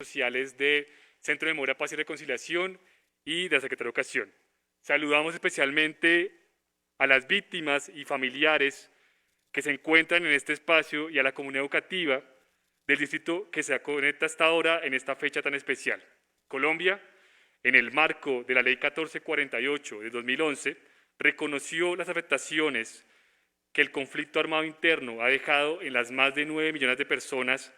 sociales de Centro de Memoria, Paz y Reconciliación y de la Secretaría de Educación. Saludamos especialmente a las víctimas y familiares que se encuentran en este espacio y a la comunidad educativa del distrito que se conecta hasta ahora en esta fecha tan especial. Colombia, en el marco de la Ley 1448 de 2011, reconoció las afectaciones que el conflicto armado interno ha dejado en las más de 9 millones de personas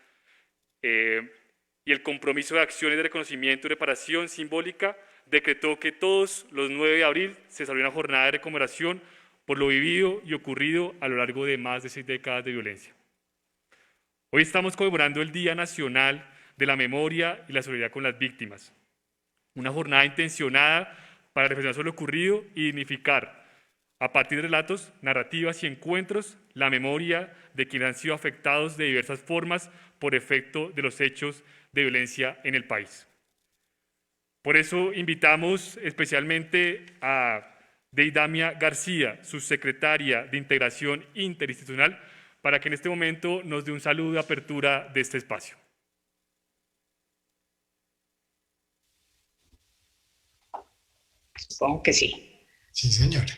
y el compromiso de acciones de reconocimiento y reparación simbólica decretó que todos los 9 de abril se salió una jornada de conmemoración por lo vivido y ocurrido a lo largo de más de 6 décadas de violencia. Hoy estamos conmemorando el Día Nacional de la Memoria y la Solidaridad con las Víctimas, una jornada intencionada para reflexionar sobre lo ocurrido y dignificar, a partir de relatos, narrativas y encuentros, la memoria de quienes han sido afectados de diversas formas por efecto de los hechos de violencia en el país. Por eso invitamos especialmente a Deidamia García, subsecretaria de Integración Interinstitucional, para que en este momento nos dé un saludo de apertura de este espacio. Supongo que sí. Sí, señora.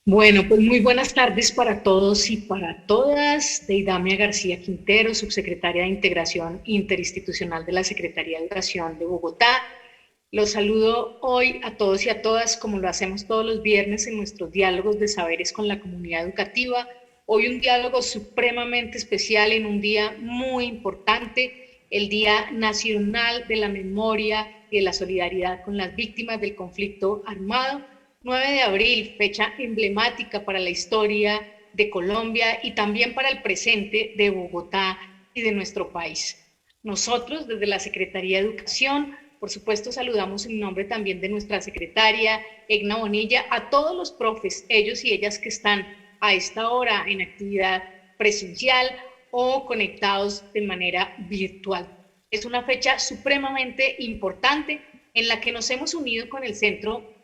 Bueno, pues muy buenas tardes para todos y para todas. Deidamia García Quintero, subsecretaria de Integración Interinstitucional de la Secretaría de Educación de Bogotá. Los saludo hoy a todos y a todas, como lo hacemos todos los viernes en nuestros diálogos de saberes con la comunidad educativa. Hoy un diálogo supremamente especial en un día muy importante, el Día Nacional de la Memoria y de la Solidaridad con las Víctimas del Conflicto Armado. 9 de abril, fecha emblemática para la historia de Colombia y también para el presente de Bogotá y de nuestro país. Nosotros, desde la Secretaría de Educación, por supuesto, saludamos en nombre también de nuestra secretaria, Egna Bonilla, a todos los profes, ellos y ellas que están a esta hora en actividad presencial o conectados de manera virtual. Es una fecha supremamente importante en la que nos hemos unido con el Centro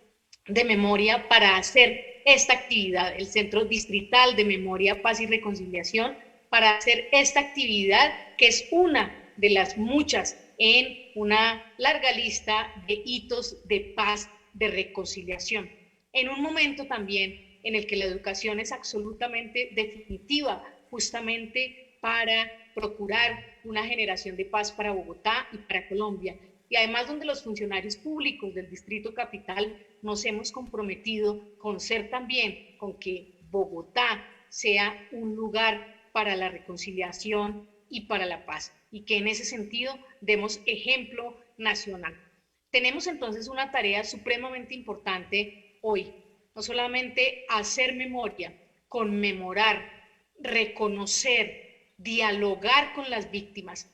de Memoria para hacer esta actividad, el Centro Distrital de Memoria, Paz y Reconciliación, para hacer esta actividad que es una de las muchas en una larga lista de hitos de paz, de reconciliación. En un momento también en el que la educación es absolutamente definitiva, justamente para procurar una generación de paz para Bogotá y para Colombia. Y además donde los funcionarios públicos del Distrito Capital nos hemos comprometido con ser también, con que Bogotá sea un lugar para la reconciliación y para la paz, y que en ese sentido demos ejemplo nacional. Tenemos entonces una tarea supremamente importante hoy, no solamente hacer memoria, conmemorar, reconocer, dialogar con las víctimas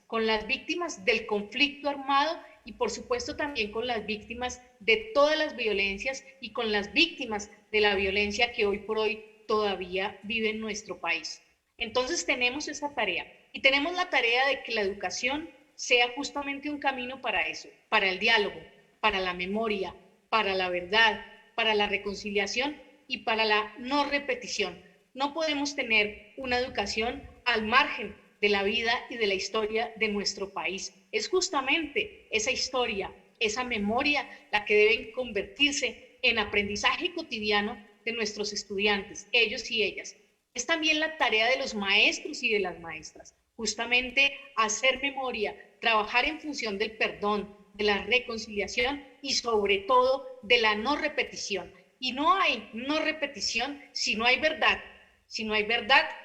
del conflicto armado y por supuesto también con las víctimas de todas las violencias y con las víctimas de la violencia que hoy por hoy todavía vive en nuestro país. Entonces tenemos esa tarea y tenemos la tarea de que la educación sea justamente un camino para eso, para el diálogo, para la memoria, para la verdad, para la reconciliación y para la no repetición. No podemos tener una educación al margen de la vida y de la historia de nuestro país. Es justamente esa historia, esa memoria, la que deben convertirse en aprendizaje cotidiano de nuestros estudiantes, ellos y ellas. Es también la tarea de los maestros y de las maestras, justamente hacer memoria, trabajar en función del perdón, de la reconciliación y sobre todo de la no repetición. Y no hay no repetición si no hay verdad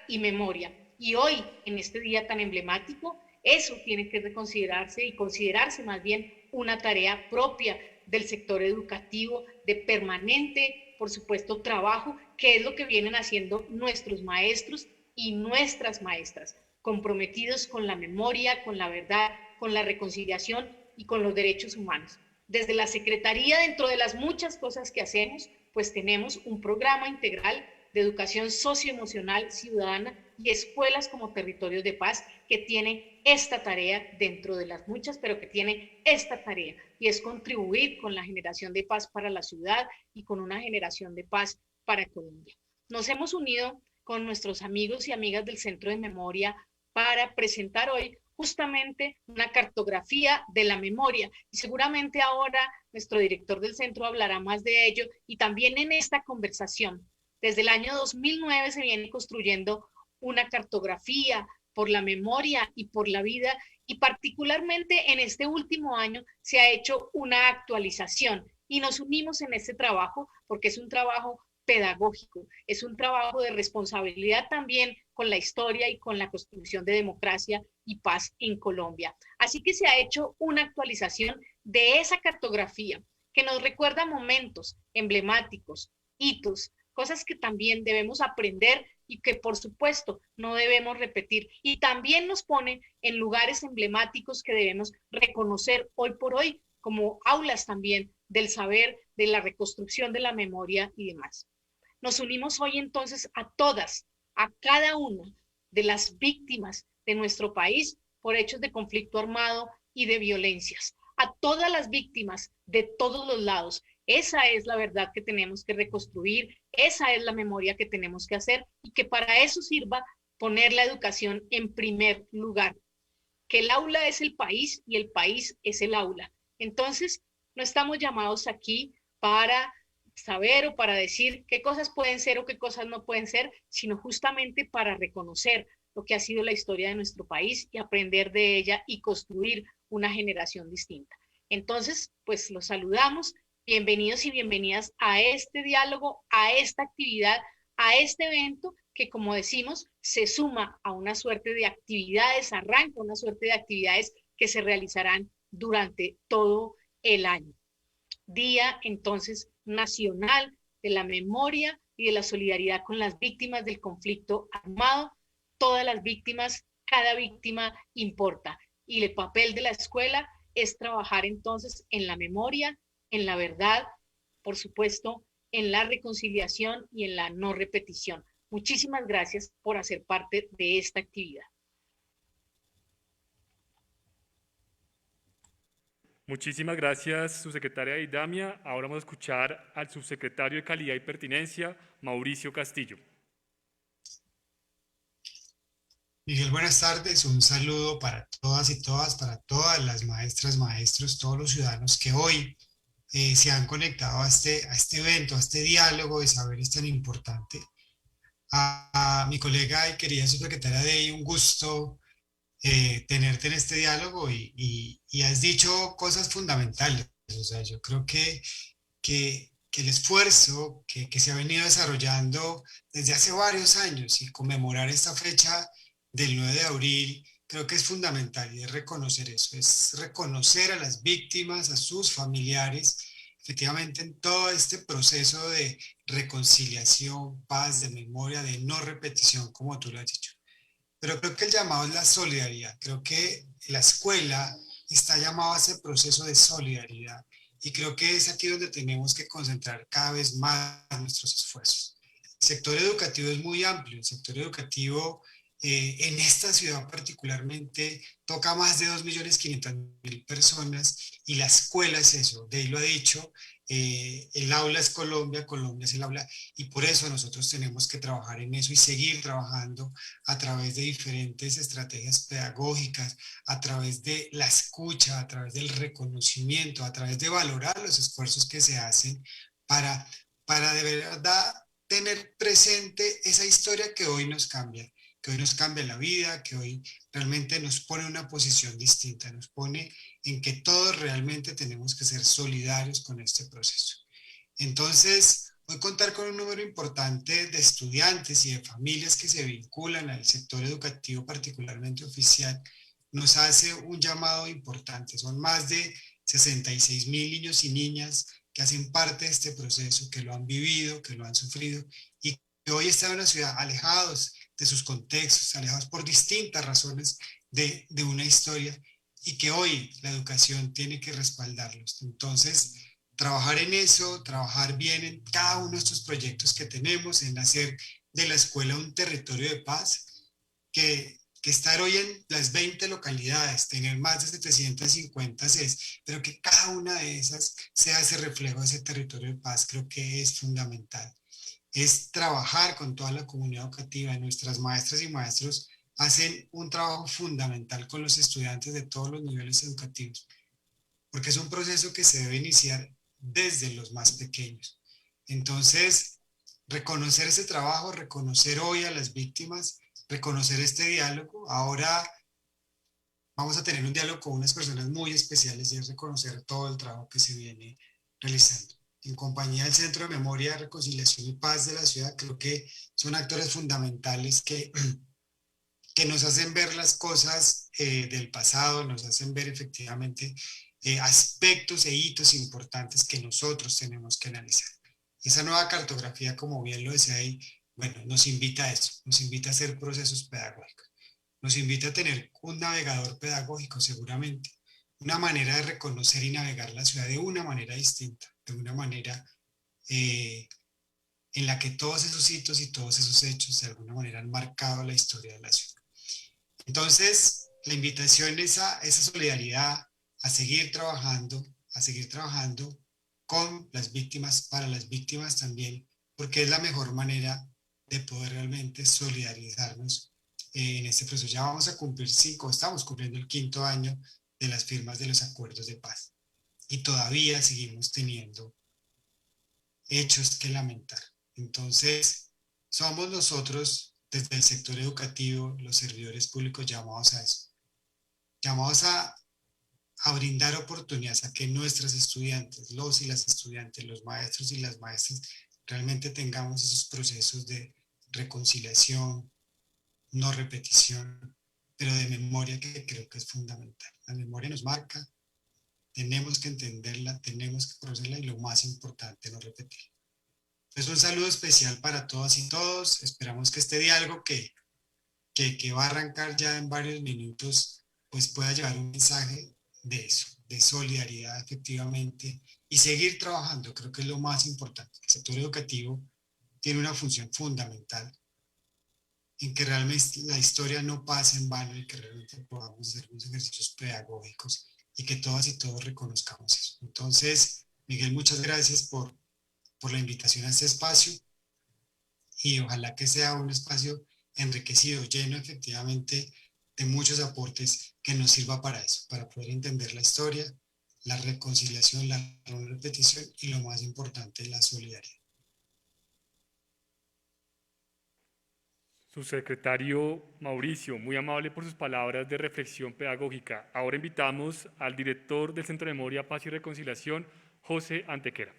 y memoria. Y hoy, en este día tan emblemático, eso tiene que reconsiderarse y considerarse más bien una tarea propia del sector educativo de permanente, por supuesto, trabajo, que es lo que vienen haciendo nuestros maestros y nuestras maestras, comprometidos con la memoria, con la verdad, con la reconciliación y con los derechos humanos. Desde la Secretaría, dentro de las muchas cosas que hacemos, pues tenemos un programa integral de educación socioemocional ciudadana y escuelas como territorios de paz que tiene esta tarea dentro de las muchas, pero que tiene esta tarea y es contribuir con la generación de paz para la ciudad y con una generación de paz para Colombia. Nos hemos unido con nuestros amigos y amigas del Centro de Memoria para presentar hoy justamente una cartografía de la memoria. Y seguramente ahora nuestro director del centro hablará más de ello y también en esta conversación. Desde el año 2009 se viene construyendo una cartografía por la memoria y por la vida y particularmente en este último año se ha hecho una actualización y nos unimos en este trabajo porque es un trabajo pedagógico, es un trabajo de responsabilidad también con la historia y con la construcción de democracia y paz en Colombia. Así que se ha hecho una actualización de esa cartografía que nos recuerda momentos emblemáticos, hitos, cosas que también debemos aprender y que por supuesto no debemos repetir. Y también nos pone en lugares emblemáticos que debemos reconocer hoy por hoy como aulas también del saber, de la reconstrucción de la memoria y demás. Nos unimos hoy entonces a todas, a cada una de las víctimas de nuestro país por hechos de conflicto armado y de violencias, a todas las víctimas de todos los lados. Esa es la verdad que tenemos que reconstruir, esa es la memoria que tenemos que hacer y que para eso sirva poner la educación en primer lugar, que el aula es el país y el país es el aula. Entonces, no estamos llamados aquí para saber o para decir qué cosas pueden ser o qué cosas no pueden ser, sino justamente para reconocer lo que ha sido la historia de nuestro país y aprender de ella y construir una generación distinta. Entonces, pues los saludamos. Bienvenidos y bienvenidas a este diálogo, a esta actividad, a este evento que, como decimos, se suma a una suerte de actividades, arranca una suerte de actividades que se realizarán durante todo el año. Día entonces nacional de la memoria y de la solidaridad con las víctimas del conflicto armado. Todas las víctimas, cada víctima importa. Y el papel de la escuela es trabajar entonces en la memoria, en la verdad, por supuesto, en la reconciliación y en la no repetición. Muchísimas gracias por hacer parte de esta actividad. Muchísimas gracias, subsecretaria Idamia. Ahora vamos a escuchar al subsecretario de Calidad y Pertinencia, Mauricio Castillo. Miguel, buenas tardes. Un saludo para todas y todas, para todas las maestras, maestros, todos los ciudadanos que hoy se han conectado a este evento, a este diálogo de saberes tan importante. A mi colega y querida subsecretaria Dey, un gusto tenerte en este diálogo y has dicho cosas fundamentales. O sea, yo creo que el esfuerzo que se ha venido desarrollando desde hace varios años y conmemorar esta fecha del 9 de abril, creo que es fundamental y es reconocer eso, es reconocer a las víctimas, a sus familiares, efectivamente en todo este proceso de reconciliación, paz, de memoria, de no repetición, como tú lo has dicho. Pero creo que el llamado es la solidaridad. Creo que la escuela está llamada a ese proceso de solidaridad. Y creo que es aquí donde tenemos que concentrar cada vez más nuestros esfuerzos. El sector educativo es muy amplio. El sector educativo en esta ciudad particularmente toca más de 2.500.000 personas y la escuela es eso. De ahí lo ha dicho, el aula es Colombia, Colombia es el aula y por eso nosotros tenemos que trabajar en eso y seguir trabajando a través de diferentes estrategias pedagógicas, a través de la escucha, a través del reconocimiento, a través de valorar los esfuerzos que se hacen para, para de verdad tener presente esa historia que hoy nos cambia la vida, que hoy realmente nos pone en una posición distinta, nos pone en que todos realmente tenemos que ser solidarios con este proceso. Entonces, hoy contar con un número importante de estudiantes y de familias que se vinculan al sector educativo, particularmente oficial, nos hace un llamado importante. Son más de 66.000 niños y niñas que hacen parte de este proceso, que lo han vivido, que lo han sufrido y que hoy están en una ciudad alejados de sus contextos, alejados por distintas razones de una historia y que hoy la educación tiene que respaldarlos. Entonces, trabajar en eso, trabajar bien en cada uno de estos proyectos que tenemos, en hacer de la escuela un territorio de paz, que estar hoy en las 20 localidades, tener más de 750 sedes, pero que cada una de esas sea ese reflejo de ese territorio de paz, creo que es fundamental. Es trabajar con toda la comunidad educativa, nuestras maestras y maestros hacen un trabajo fundamental con los estudiantes de todos los niveles educativos, porque es un proceso que se debe iniciar desde los más pequeños. Entonces, reconocer ese trabajo, reconocer hoy a las víctimas, reconocer este diálogo. Ahora vamos a tener un diálogo con unas personas muy especiales y es reconocer todo el trabajo que se viene realizando. En compañía del Centro de Memoria, Reconciliación y Paz de la ciudad, creo que son actores fundamentales que nos hacen ver las cosas del pasado, nos hacen ver efectivamente aspectos e hitos importantes que nosotros tenemos que analizar. Esa nueva cartografía, como bien lo decía ahí, bueno, nos invita a eso, nos invita a hacer procesos pedagógicos, nos invita a tener un navegador pedagógico seguramente, una manera de reconocer y navegar la ciudad de una manera distinta, de una manera eh, en la que todos esos hitos y todos esos hechos de alguna manera han marcado la historia de la ciudad. Entonces, la invitación es a esa solidaridad, a seguir trabajando con las víctimas, para las víctimas también, porque es la mejor manera de poder realmente solidarizarnos en este proceso. Ya vamos a cumplir estamos cumpliendo el 5.º año de las firmas de los acuerdos de paz y todavía seguimos teniendo hechos que lamentar. Entonces, somos nosotros desde el sector educativo, los servidores públicos llamados a eso, llamados a brindar oportunidades a que nuestros estudiantes, los y las estudiantes, los maestros y las maestras, realmente tengamos esos procesos de reconciliación, no repetición, pero de memoria que creo que es fundamental. La memoria nos marca, tenemos que entenderla, tenemos que conocerla y lo más importante, no repetirla. Entonces, un saludo especial para todas y todos. Esperamos que este diálogo que va a arrancar ya en varios minutos, pues pueda llevar un mensaje de eso, de solidaridad efectivamente y seguir trabajando. Creo que es lo más importante. El sector educativo tiene una función fundamental en que realmente la historia no pase en vano y que realmente podamos hacer unos ejercicios pedagógicos y que todas y todos reconozcamos eso. Entonces, Miguel, muchas gracias por la invitación a este espacio y ojalá que sea un espacio enriquecido, lleno efectivamente de muchos aportes que nos sirva para eso, para poder entender la historia, la reconciliación, la no repetición y lo más importante, la solidaridad. Subsecretario Mauricio, muy amable por sus palabras de reflexión pedagógica. Ahora invitamos al director del Centro de Memoria, Paz y Reconciliación, José Antequera.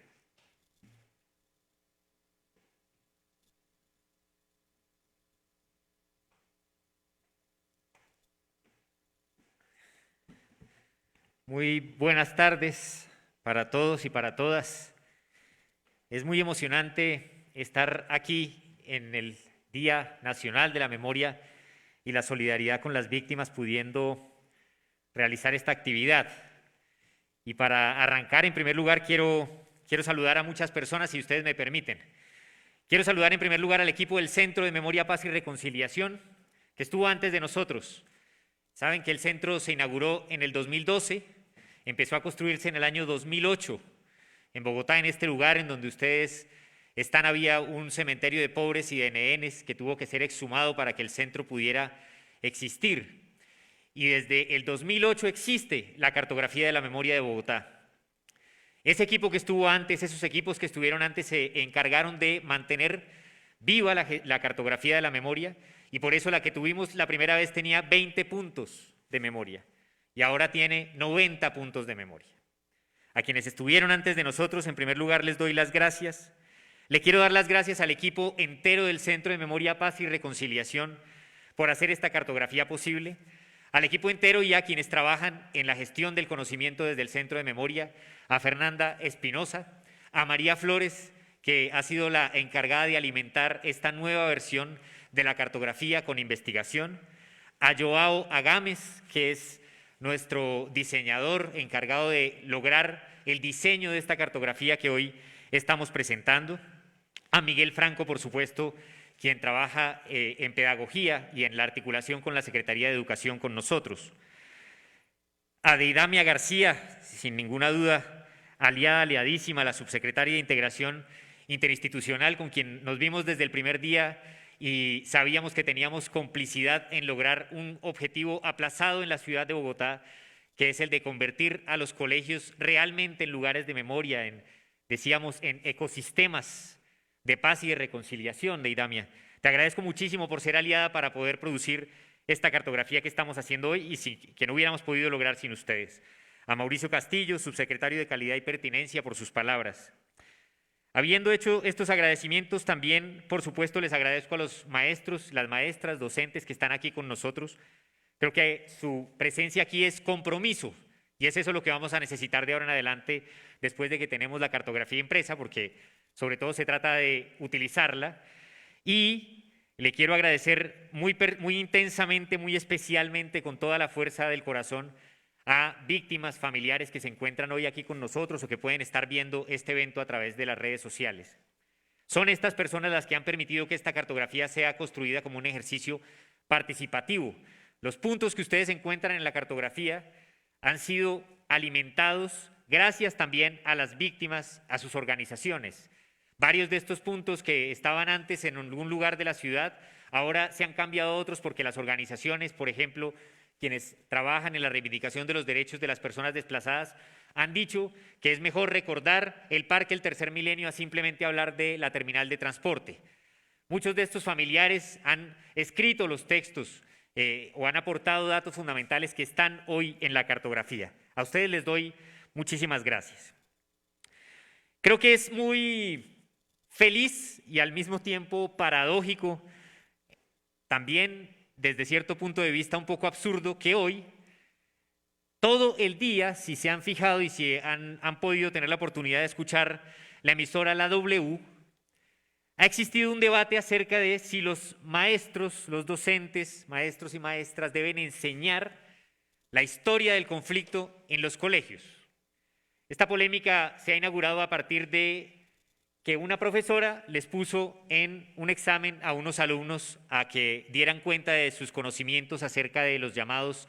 Muy buenas tardes para todos y para todas. Es muy emocionante estar aquí en el Día Nacional de la Memoria y la Solidaridad con las Víctimas, pudiendo realizar esta actividad. Y para arrancar, en primer lugar, quiero saludar a muchas personas, si ustedes me permiten. Quiero saludar en primer lugar al equipo del Centro de Memoria, Paz y Reconciliación, que estuvo antes de nosotros. Saben que el centro se inauguró en el 2012, empezó a construirse en el año 2008. En Bogotá, en este lugar en donde ustedes están, había un cementerio de pobres y de nenes que tuvo que ser exhumado para que el centro pudiera existir. Y desde el 2008 existe la cartografía de la memoria de Bogotá. Ese equipo que estuvo antes, esos equipos que estuvieron antes se encargaron de mantener viva la cartografía de la memoria y por eso la que tuvimos la primera vez tenía 20 puntos de memoria y ahora tiene 90 puntos de memoria. A quienes estuvieron antes de nosotros, en primer lugar les doy las gracias. Le quiero dar las gracias al equipo entero del Centro de Memoria, Paz y Reconciliación por hacer esta cartografía posible, al equipo entero y a quienes trabajan en la gestión del conocimiento desde el Centro de Memoria, a Fernanda Espinosa, a María Flores, que ha sido la encargada de alimentar esta nueva versión de la cartografía con investigación, a Joao Agames, que es nuestro diseñador encargado de lograr el diseño de esta cartografía que hoy estamos presentando, a Miguel Franco, por supuesto, quien trabaja en pedagogía y en la articulación con la Secretaría de Educación con nosotros, a Deidamia García, sin ninguna duda, aliadísima, la subsecretaria de Integración Interinstitucional, con quien nos vimos desde el primer día y sabíamos que teníamos complicidad en lograr un objetivo aplazado en la ciudad de Bogotá, que es el de convertir a los colegios realmente en lugares de memoria, decíamos, en ecosistemas de paz y de reconciliación, Deidamia. Te agradezco muchísimo por ser aliada para poder producir esta cartografía que estamos haciendo hoy y que no hubiéramos podido lograr sin ustedes. A Mauricio Castillo, subsecretario de Calidad y Pertinencia, por sus palabras. Habiendo hecho estos agradecimientos, también, por supuesto, les agradezco a los maestros, las maestras, docentes que están aquí con nosotros. Creo que su presencia aquí es compromiso y es eso lo que vamos a necesitar de ahora en adelante después de que tenemos la cartografía impresa, porque sobre todo se trata de utilizarla. Y le quiero agradecer muy intensamente, muy especialmente, con toda la fuerza del corazón, a víctimas, familiares que se encuentran hoy aquí con nosotros o que pueden estar viendo este evento a través de las redes sociales. Son estas personas las que han permitido que esta cartografía sea construida como un ejercicio participativo. Los puntos que ustedes encuentran en la cartografía han sido alimentados gracias también a las víctimas, a sus organizaciones. Varios de estos puntos que estaban antes en algún lugar de la ciudad, ahora se han cambiado a otros porque las organizaciones, por ejemplo, quienes trabajan en la reivindicación de los derechos de las personas desplazadas, han dicho que es mejor recordar el Parque El Tercer Milenio a simplemente hablar de la terminal de transporte. Muchos de estos familiares han escrito los textos o han aportado datos fundamentales que están hoy en la cartografía. A ustedes les doy muchísimas gracias. Creo que es muy feliz y al mismo tiempo paradójico, también desde cierto punto de vista un poco absurdo, que hoy, todo el día, si se han fijado y si han podido tener la oportunidad de escuchar la emisora La W, ha existido un debate acerca de si los maestros, los docentes, maestros y maestras deben enseñar la historia del conflicto en los colegios. Esta polémica se ha inaugurado a partir de que una profesora les puso en un examen a unos alumnos a que dieran cuenta de sus conocimientos acerca de los llamados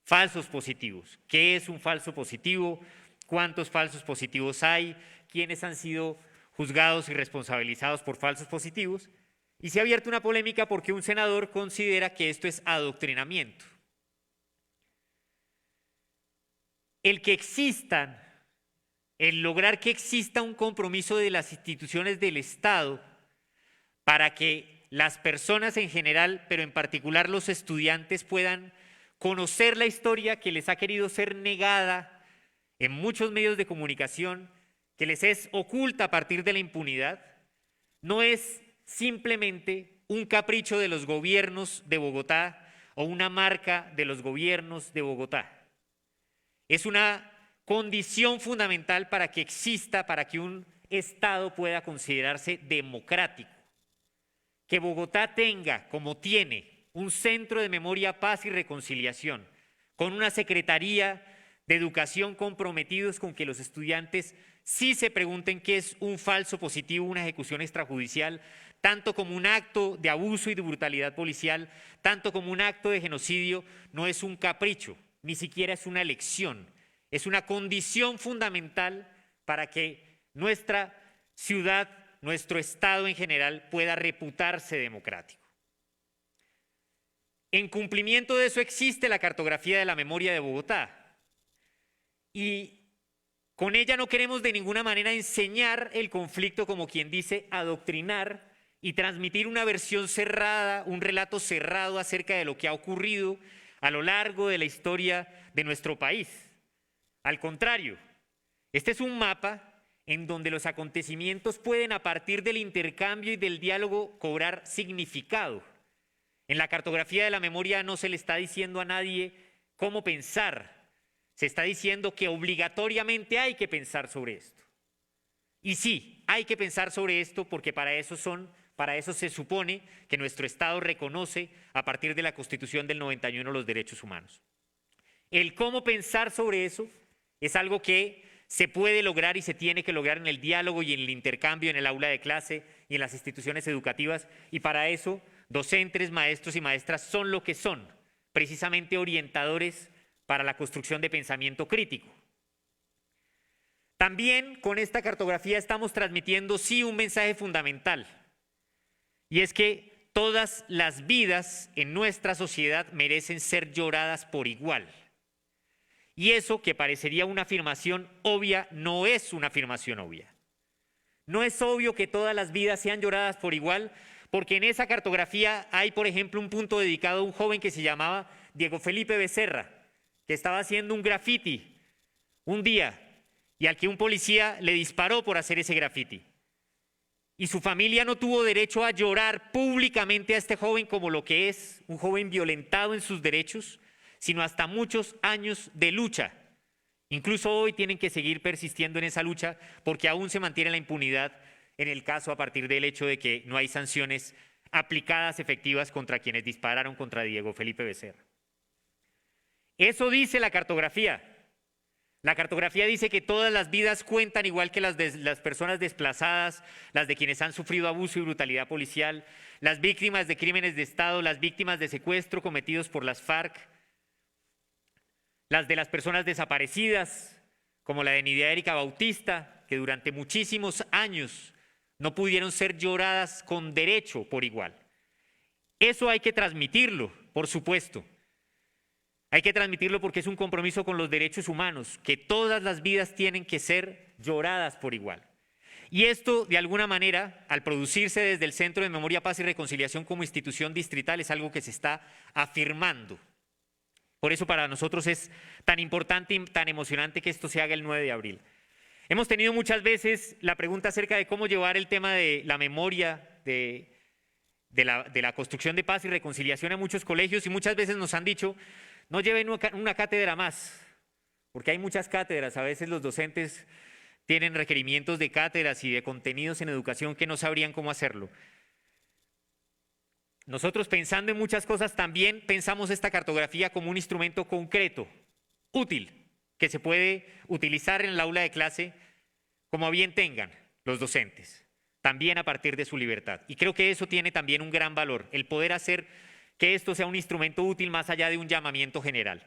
falsos positivos. ¿Qué es un falso positivo? ¿Cuántos falsos positivos hay? ¿Quiénes han sido juzgados y responsabilizados por falsos positivos? Y se ha abierto una polémica porque un senador considera que esto es adoctrinamiento. El lograr que exista un compromiso de las instituciones del Estado para que las personas en general, pero en particular los estudiantes, puedan conocer la historia que les ha querido ser negada en muchos medios de comunicación, que les es oculta a partir de la impunidad, no es simplemente un capricho de los gobiernos de Bogotá o una marca de los gobiernos de Bogotá. Es una condición fundamental para que exista, para que un Estado pueda considerarse democrático. Que Bogotá tenga, como tiene, un centro de memoria, paz y reconciliación, con una secretaría de educación comprometidos con que los estudiantes sí se pregunten qué es un falso positivo, una ejecución extrajudicial, tanto como un acto de abuso y de brutalidad policial, tanto como un acto de genocidio, no es un capricho, ni siquiera es una elección, es una condición fundamental para que nuestra ciudad, nuestro Estado en general, pueda reputarse democrático. En cumplimiento de eso existe la cartografía de la memoria de Bogotá. Y con ella no queremos de ninguna manera enseñar el conflicto, como quien dice, adoctrinar y transmitir una versión cerrada, un relato cerrado acerca de lo que ha ocurrido a lo largo de la historia de nuestro país. Al contrario, este es un mapa en donde los acontecimientos pueden, a partir del intercambio y del diálogo, cobrar significado. En la cartografía de la memoria no se le está diciendo a nadie cómo pensar. Se está diciendo que obligatoriamente hay que pensar sobre esto. Y sí, hay que pensar sobre esto porque para eso se supone que nuestro Estado reconoce a partir de la Constitución del 91 los derechos humanos. El cómo pensar sobre eso es algo que se puede lograr y se tiene que lograr en el diálogo y en el intercambio en el aula de clase y en las instituciones educativas, y para eso docentes, maestros y maestras son lo que son, precisamente orientadores para la construcción de pensamiento crítico. También con esta cartografía estamos transmitiendo sí un mensaje fundamental, y es que todas las vidas en nuestra sociedad merecen ser lloradas por igual. Y eso que parecería una afirmación obvia, no es una afirmación obvia. No es obvio que todas las vidas sean lloradas por igual, porque en esa cartografía hay, por ejemplo, un punto dedicado a un joven que se llamaba Diego Felipe Becerra, que estaba haciendo un graffiti un día y al que un policía le disparó por hacer ese graffiti. Y su familia no tuvo derecho a llorar públicamente a este joven como lo que es, un joven violentado en sus derechos, sino hasta muchos años de lucha. Incluso hoy tienen que seguir persistiendo en esa lucha porque aún se mantiene la impunidad en el caso a partir del hecho de que no hay sanciones aplicadas efectivas contra quienes dispararon contra Diego Felipe Becerra. Eso dice la cartografía. La cartografía dice que todas las vidas cuentan igual que las de las personas desplazadas, las de quienes han sufrido abuso y brutalidad policial, las víctimas de crímenes de Estado, las víctimas de secuestro cometidos por las FARC, las de las personas desaparecidas, como la de Nidia Erika Bautista, que durante muchísimos años no pudieron ser lloradas con derecho por igual. Eso hay que transmitirlo, por supuesto. Hay que transmitirlo porque es un compromiso con los derechos humanos, que todas las vidas tienen que ser lloradas por igual. Y esto, de alguna manera, al producirse desde el Centro de Memoria, Paz y Reconciliación como institución distrital, es algo que se está afirmando. Por eso para nosotros es tan importante y tan emocionante que esto se haga el 9 de abril. Hemos tenido muchas veces la pregunta acerca de cómo llevar el tema de la memoria, de la construcción de paz y reconciliación a muchos colegios, y muchas veces nos han dicho, no lleven una cátedra más, porque hay muchas cátedras. A veces los docentes tienen requerimientos de cátedras y de contenidos en educación que no sabrían cómo hacerlo. Nosotros, pensando en muchas cosas, también pensamos esta cartografía como un instrumento concreto, útil, que se puede utilizar en el aula de clase como a bien tengan los docentes, también a partir de su libertad. Y creo que eso tiene también un gran valor, el poder hacer que esto sea un instrumento útil más allá de un llamamiento general.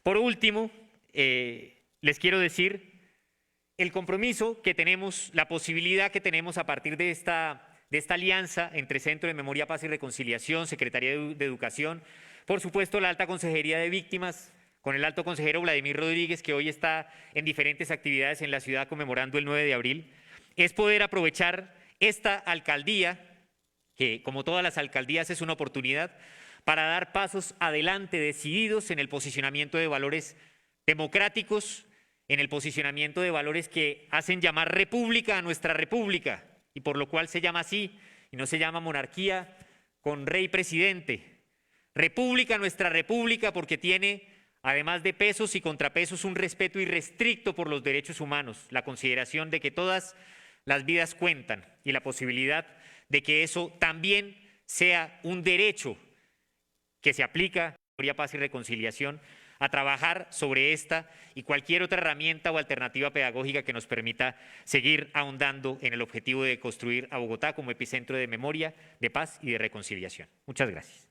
Por último, les quiero decir el compromiso que tenemos, la posibilidad que tenemos a partir de esta alianza entre Centro de Memoria, Paz y Reconciliación, Secretaría de Educación, por supuesto la Alta Consejería de Víctimas, con el Alto Consejero Vladimir Rodríguez, que hoy está en diferentes actividades en la ciudad conmemorando el 9 de abril, es poder aprovechar esta alcaldía, que como todas las alcaldías es una oportunidad, para dar pasos adelante decididos en el posicionamiento de valores democráticos, en el posicionamiento de valores que hacen llamar república a nuestra república, y por lo cual se llama así, y no se llama monarquía con rey presidente. República, nuestra república, porque tiene, además de pesos y contrapesos, un respeto irrestricto por los derechos humanos, la consideración de que todas las vidas cuentan y la posibilidad de que eso también sea un derecho que se aplica, Memoria, Paz y Reconciliación, a trabajar sobre esta y cualquier otra herramienta o alternativa pedagógica que nos permita seguir ahondando en el objetivo de construir a Bogotá como epicentro de memoria, de paz y de reconciliación. Muchas gracias.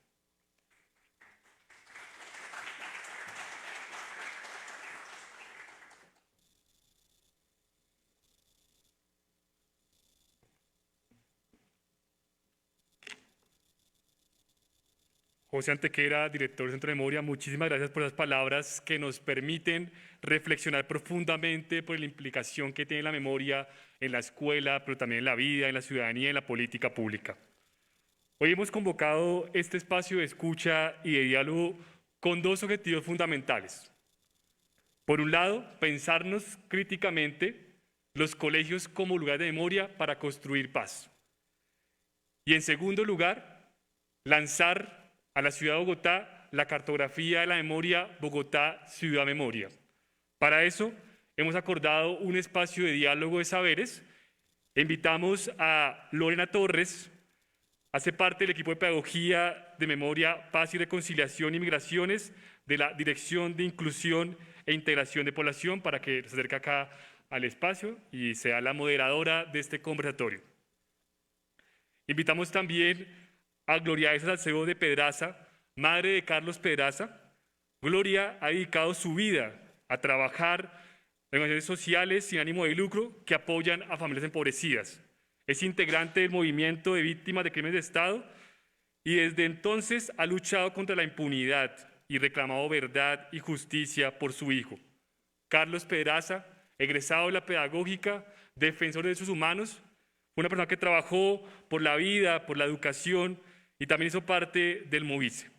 José Antequera, director del Centro de Memoria, muchísimas gracias por esas palabras que nos permiten reflexionar profundamente por la implicación que tiene la memoria en la escuela, pero también en la vida, en la ciudadanía y en la política pública. Hoy hemos convocado este espacio de escucha y de diálogo con dos objetivos fundamentales. Por un lado, pensarnos críticamente los colegios como lugar de memoria para construir paz. Y en segundo lugar, lanzar a la ciudad de Bogotá la cartografía de la memoria Bogotá Ciudad Memoria. Para eso hemos acordado un espacio de diálogo de saberes. Invitamos a Lorena Torres, hace parte del equipo de Pedagogía de Memoria, Paz y Reconciliación y Migraciones de la Dirección de Inclusión e Integración de Población, para que se acerque acá al espacio y sea la moderadora de este conversatorio. Invitamos también a Gloria Esa Salcedo de Pedraza, madre de Carlos Pedraza. Gloria ha dedicado su vida a trabajar en organizaciones sociales sin ánimo de lucro que apoyan a familias empobrecidas. Es integrante del movimiento de víctimas de crímenes de Estado y desde entonces ha luchado contra la impunidad y reclamado verdad y justicia por su hijo. Carlos Pedraza, egresado de la Pedagógica, defensor de derechos humanos, fue una persona que trabajó por la vida, por la educación y también hizo parte del Movice.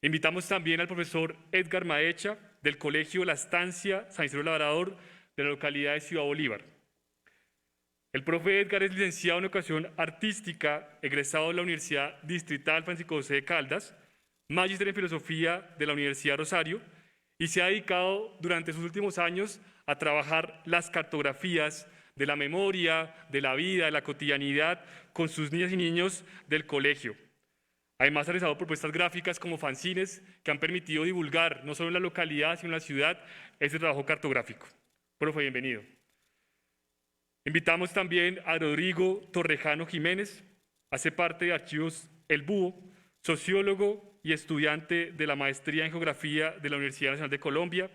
Invitamos también al profesor Edgar Maecha, del Colegio La Estancia San Isidro Labrador, de la localidad de Ciudad Bolívar. El profe Edgar es licenciado en Educación Artística, egresado de la Universidad Distrital Francisco José de Caldas, magíster en Filosofía de la Universidad Rosario, y se ha dedicado durante sus últimos años a trabajar las cartografías de la memoria, de la vida, de la cotidianidad con sus niñas y niños del colegio. Además ha realizado propuestas gráficas como fanzines que han permitido divulgar, no solo en la localidad, sino en la ciudad, ese trabajo cartográfico. Profe, bienvenido. Invitamos también a Rodrigo Torrejano Jiménez, hace parte de Archivos El Búho, sociólogo y estudiante de la maestría en Geografía de la Universidad Nacional de Colombia,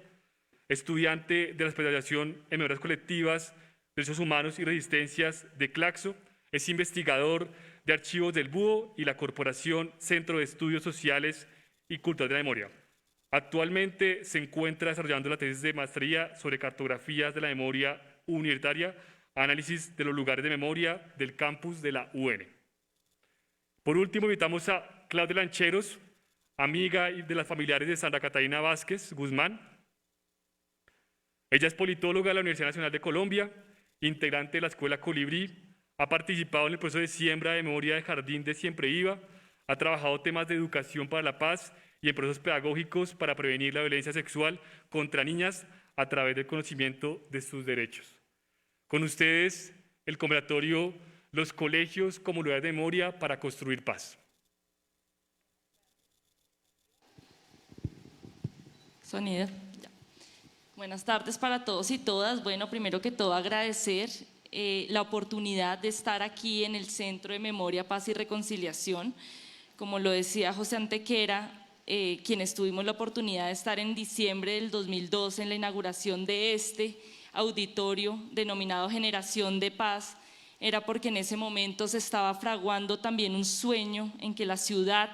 estudiante de la especialización en Memorias Colectivas, Derechos Humanos y Resistencias de Claxo, es investigador de Archivos del Búho y la Corporación Centro de Estudios Sociales y Cultural de la Memoria. Actualmente se encuentra desarrollando la tesis de maestría sobre cartografías de la memoria universitaria, análisis de los lugares de memoria del campus de la UN. Por último, invitamos a Claudia Lancheros, amiga de las familiares de Sandra Catalina Vázquez Guzmán. Ella es politóloga de la Universidad Nacional de Colombia, integrante de la Escuela Colibrí, ha participado en el proceso de siembra de memoria de Jardín de Siempre Viva, ha trabajado temas de educación para la paz y en procesos pedagógicos para prevenir la violencia sexual contra niñas a través del conocimiento de sus derechos. Con ustedes, el conversatorio Los colegios como lugar de memoria para construir paz. Sonido. Ya. Buenas tardes para todos y todas. Bueno, primero que todo agradecer la oportunidad de estar aquí en el Centro de Memoria, Paz y Reconciliación. Como lo decía José Antequera, quienes tuvimos la oportunidad de estar en diciembre del 2012 en la inauguración de este auditorio denominado Generación de Paz, era porque en ese momento se estaba fraguando también un sueño en que la ciudad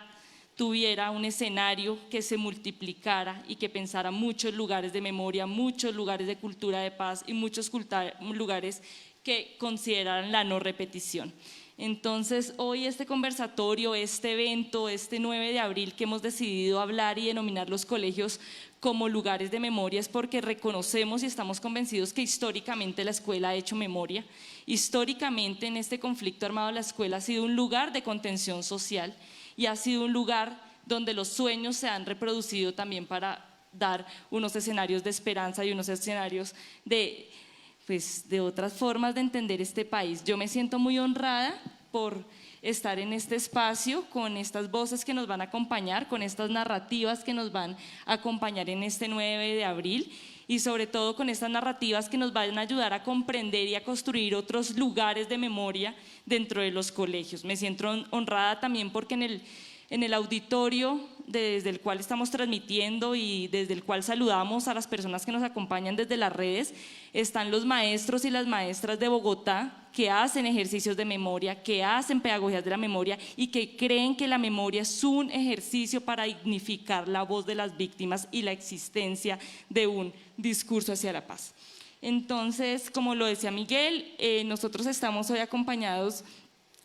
tuviera un escenario que se multiplicara y que pensara muchos lugares de memoria, muchos lugares de cultura de paz y muchos lugares que consideraran la no repetición. Entonces, hoy este conversatorio, este evento, este 9 de abril que hemos decidido hablar y denominar los colegios como lugares de memoria es porque reconocemos y estamos convencidos que históricamente la escuela ha hecho memoria. Históricamente en este conflicto armado la escuela ha sido un lugar de contención social y ha sido un lugar donde los sueños se han reproducido también para dar unos escenarios de esperanza y unos escenarios de otras formas de entender este país. Yo me siento muy honrada por estar en este espacio con estas voces que nos van a acompañar, con estas narrativas que nos van a acompañar en este 9 de abril y sobre todo con estas narrativas que nos van a ayudar a comprender y a construir otros lugares de memoria dentro de los colegios. Me siento honrada también porque en el auditorio desde el cual estamos transmitiendo y desde el cual saludamos a las personas que nos acompañan desde las redes, están los maestros y las maestras de Bogotá que hacen ejercicios de memoria, que hacen pedagogías de la memoria y que creen que la memoria es un ejercicio para dignificar la voz de las víctimas y la existencia de un discurso hacia la paz. Entonces, como lo decía Miguel, nosotros estamos hoy acompañados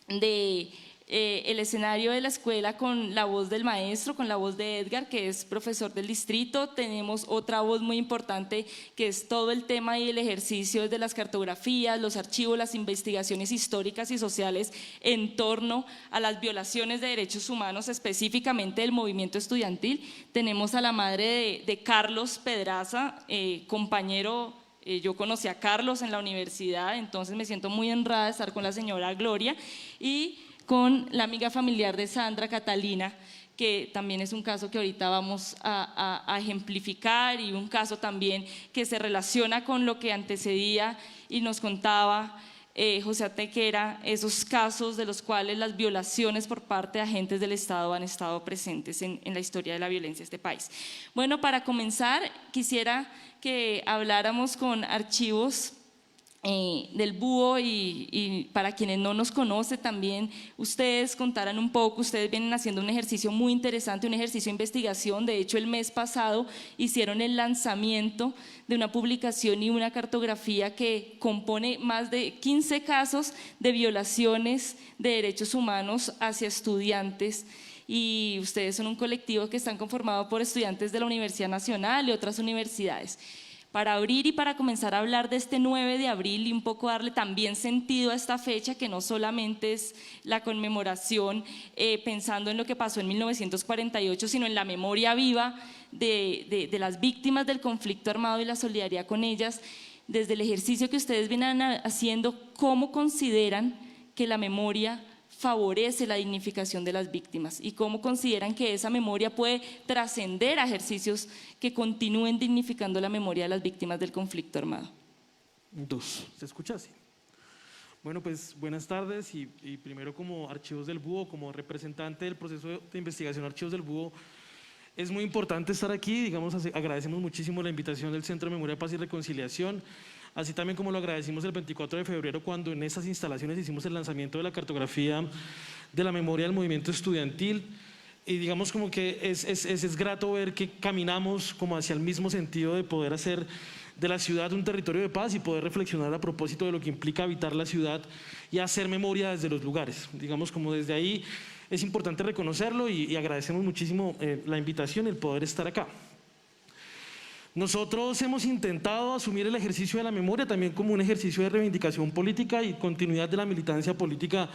de el escenario de la escuela con la voz del maestro, con la voz de Edgar, que es profesor del distrito. Tenemos otra voz muy importante que es todo el tema y el ejercicio de las cartografías, los archivos, las investigaciones históricas y sociales en torno a las violaciones de derechos humanos, específicamente del movimiento estudiantil. Tenemos a la madre de Carlos Pedraza, compañero. Yo conocí a Carlos en la universidad, entonces me siento muy honrada de estar con la señora Gloria y con la amiga familiar de Sandra Catalina, que también es un caso que ahorita vamos a ejemplificar y un caso también que se relaciona con lo que antecedía y nos contaba José Antequera, esos casos de los cuales las violaciones por parte de agentes del Estado han estado presentes en la historia de la violencia de este país. Bueno, para comenzar quisiera que habláramos con Archivos del búho y para quienes no nos conocen también ustedes contaran un poco. Ustedes vienen haciendo un ejercicio muy interesante, un ejercicio de investigación. De hecho, el mes pasado hicieron el lanzamiento de una publicación y una cartografía que compone más de 15 casos de violaciones de derechos humanos hacia estudiantes, y ustedes son un colectivo que están conformado por estudiantes de la Universidad Nacional y otras universidades. Para abrir y para comenzar a hablar de este 9 de abril y un poco darle también sentido a esta fecha, que no solamente es la conmemoración pensando en lo que pasó en 1948, sino en la memoria viva de las víctimas del conflicto armado y la solidaridad con ellas. Desde el ejercicio que ustedes vienen haciendo, ¿cómo consideran que la memoria favorece la dignificación de las víctimas y cómo consideran que esa memoria puede trascender a ejercicios que continúen dignificando la memoria de las víctimas del conflicto armado? ¿Se escucha así? Bueno, pues buenas tardes y primero, como Archivos del Búho, como representante del proceso de investigación Archivos del Búho, es muy importante estar aquí. Digamos, agradecemos muchísimo la invitación del Centro de Memoria, Paz y Reconciliación, así también como lo agradecimos el 24 de febrero cuando en esas instalaciones hicimos el lanzamiento de la cartografía de la memoria del movimiento estudiantil. Y digamos como que es grato ver que caminamos como hacia el mismo sentido de poder hacer de la ciudad un territorio de paz y poder reflexionar a propósito de lo que implica habitar la ciudad y hacer memoria desde los lugares. Digamos, como desde ahí es importante reconocerlo y agradecemos muchísimo la invitación y el poder estar acá. Nosotros hemos intentado asumir el ejercicio de la memoria también como un ejercicio de reivindicación política y continuidad de la militancia política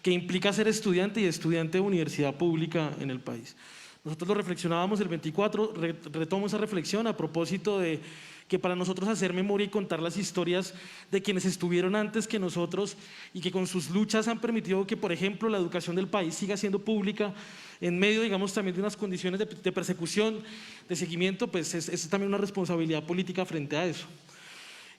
que implica ser estudiante y estudiante de universidad pública en el país. Nosotros lo reflexionábamos el 24, retomo esa reflexión a propósito de que para nosotros hacer memoria y contar las historias de quienes estuvieron antes que nosotros y que con sus luchas han permitido que, por ejemplo, la educación del país siga siendo pública en medio, digamos, también de unas condiciones de persecución, de seguimiento, pues es también una responsabilidad política frente a eso.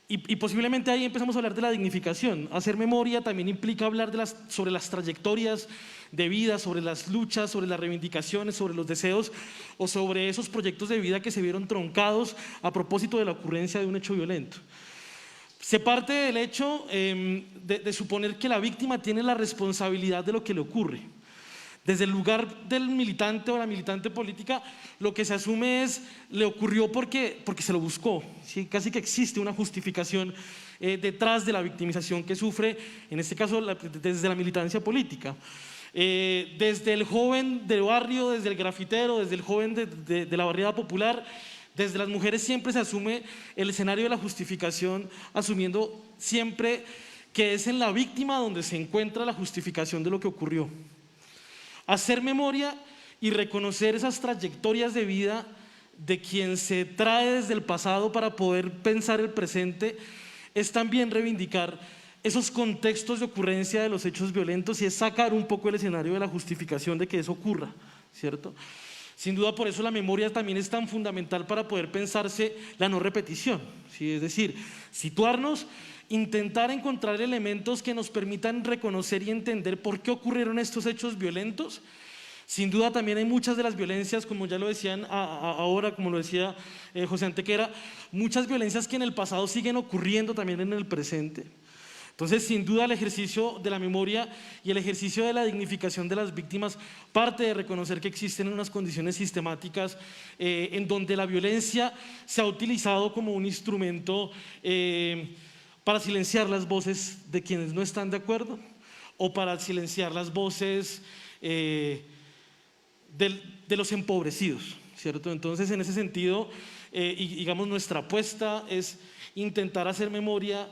Y posiblemente ahí empezamos a hablar de la dignificación. Hacer memoria también implica hablar sobre las trayectorias de vida, sobre las luchas, sobre las reivindicaciones, sobre los deseos o sobre esos proyectos de vida que se vieron truncados a propósito de la ocurrencia de un hecho violento. Se parte del hecho de suponer que la víctima tiene la responsabilidad de lo que le ocurre. Desde el lugar del militante o la militante política, lo que se asume es, le ocurrió porque se lo buscó, ¿sí? Casi que existe una justificación detrás de la victimización que sufre, en este caso desde la militancia política. Desde el joven del barrio, desde el grafitero, desde el joven de la barriada popular, desde las mujeres siempre se asume el escenario de la justificación, asumiendo siempre que es en la víctima donde se encuentra la justificación de lo que ocurrió. Hacer memoria y reconocer esas trayectorias de vida de quien se trae desde el pasado para poder pensar el presente es también reivindicar esos contextos de ocurrencia de los hechos violentos y es sacar un poco el escenario de la justificación de que eso ocurra, ¿cierto? Sin duda, por eso la memoria también es tan fundamental para poder pensarse la no repetición, ¿sí? Es decir, situarnos, intentar encontrar elementos que nos permitan reconocer y entender por qué ocurrieron estos hechos violentos. Sin duda también hay muchas de las violencias, como ya lo decían ahora, como lo decía José Antequera, muchas violencias que en el pasado siguen ocurriendo también en el presente. Entonces, sin duda, el ejercicio de la memoria y el ejercicio de la dignificación de las víctimas parte de reconocer que existen unas condiciones sistemáticas en donde la violencia se ha utilizado como un instrumento para silenciar las voces de quienes no están de acuerdo o para silenciar las voces de los empobrecidos, ¿cierto? Entonces, en ese sentido, digamos, nuestra apuesta es intentar hacer memoria,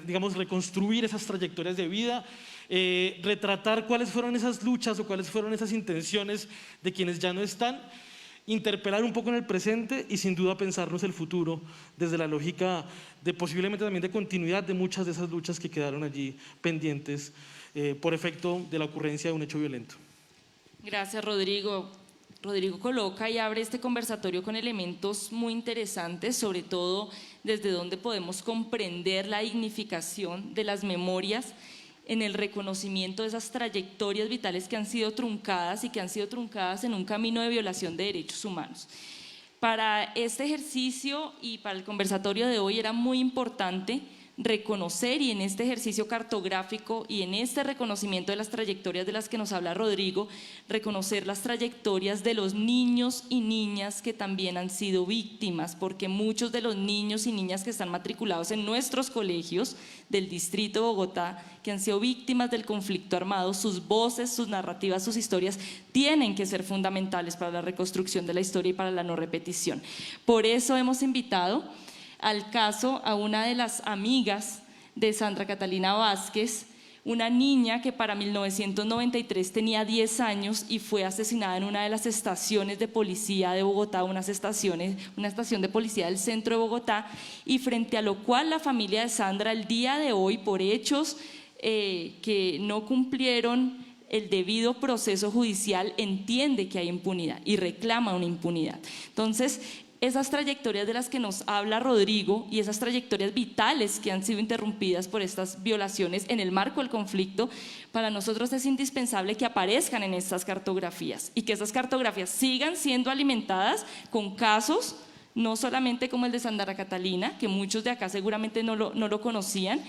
digamos, reconstruir esas trayectorias de vida, retratar cuáles fueron esas luchas o cuáles fueron esas intenciones de quienes ya no están, interpelar un poco en el presente y sin duda pensarnos el futuro desde la lógica de posiblemente también de continuidad de muchas de esas luchas que quedaron allí pendientes por efecto de la ocurrencia de un hecho violento. Gracias, Rodrigo. Rodrigo coloca y abre este conversatorio con elementos muy interesantes, sobre todo desde donde podemos comprender la dignificación de las memorias en el reconocimiento de esas trayectorias vitales que han sido truncadas y que han sido truncadas en un camino de violación de derechos humanos. Para este ejercicio y para el conversatorio de hoy era muy importante reconocer, y en este ejercicio cartográfico y en este reconocimiento de las trayectorias de las que nos habla Rodrigo, reconocer las trayectorias de los niños y niñas que también han sido víctimas, porque muchos de los niños y niñas que están matriculados en nuestros colegios del distrito de Bogotá, que han sido víctimas del conflicto armado, sus voces, sus narrativas, sus historias tienen que ser fundamentales para la reconstrucción de la historia y para la no repetición. Por eso hemos invitado al caso a una de las amigas de Sandra Catalina Vázquez, una niña que para 1993 tenía 10 años y fue asesinada en una de las estaciones de policía de Bogotá, una estación de policía del centro de Bogotá, y frente a lo cual la familia de Sandra el día de hoy, por hechos que no cumplieron el debido proceso judicial, entiende que hay impunidad y reclama una impunidad. Entonces, esas trayectorias de las que nos habla Rodrigo y esas trayectorias vitales que han sido interrumpidas por estas violaciones en el marco del conflicto, para nosotros es indispensable que aparezcan en estas cartografías y que esas cartografías sigan siendo alimentadas con casos, no solamente como el de Sandra Catalina, que muchos de acá seguramente no lo conocían,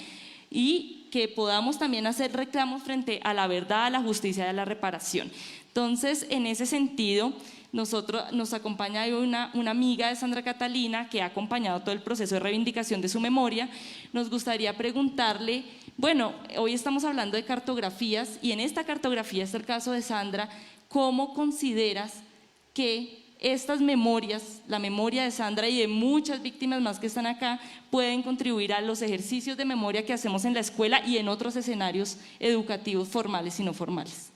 y que podamos también hacer reclamos frente a la verdad, a la justicia y a la reparación. Entonces, en ese sentido, nos acompaña hoy una amiga de Sandra Catalina que ha acompañado todo el proceso de reivindicación de su memoria. Nos gustaría preguntarle, bueno, hoy estamos hablando de cartografías y en esta cartografía está el caso de Sandra. ¿Cómo consideras que estas memorias, la memoria de Sandra y de muchas víctimas más que están acá, pueden contribuir a los ejercicios de memoria que hacemos en la escuela y en otros escenarios educativos formales y no formales?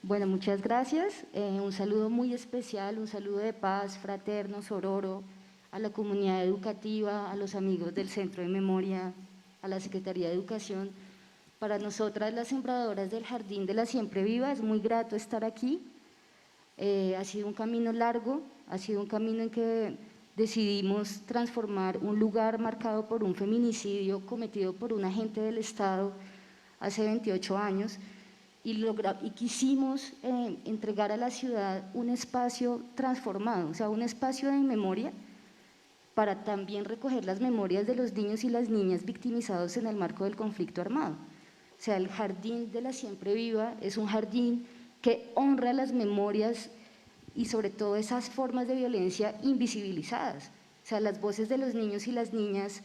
Bueno, muchas gracias. Un saludo muy especial, un saludo de paz, fraterno, sororo, a la comunidad educativa, a los amigos del Centro de Memoria, a la Secretaría de Educación. Para nosotras, las sembradoras del Jardín de la Siempre Viva, es muy grato estar aquí. Ha sido un camino largo, ha sido un camino en que decidimos transformar un lugar marcado por un feminicidio cometido por un agente del Estado hace 28 años, y quisimos entregar a la ciudad un espacio transformado, o sea, un espacio de memoria para también recoger las memorias de los niños y las niñas victimizados en el marco del conflicto armado. O sea, el Jardín de la Siempre Viva es un jardín que honra las memorias y sobre todo esas formas de violencia invisibilizadas. O sea, las voces de los niños y las niñas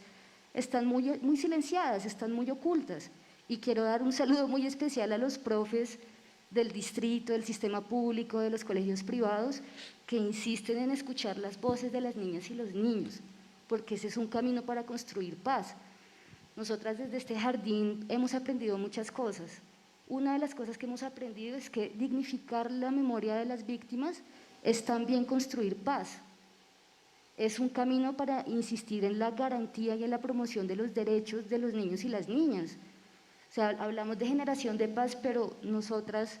están muy silenciadas, están muy ocultas. Y quiero dar un saludo muy especial a los profes del distrito, del sistema público, de los colegios privados, que insisten en escuchar las voces de las niñas y los niños, porque ese es un camino para construir paz. Nosotras desde este jardín hemos aprendido muchas cosas. Una de las cosas que hemos aprendido es que dignificar la memoria de las víctimas es también construir paz. Es un camino para insistir en la garantía y en la promoción de los derechos de los niños y las niñas. O sea, hablamos de generación de paz, pero nosotras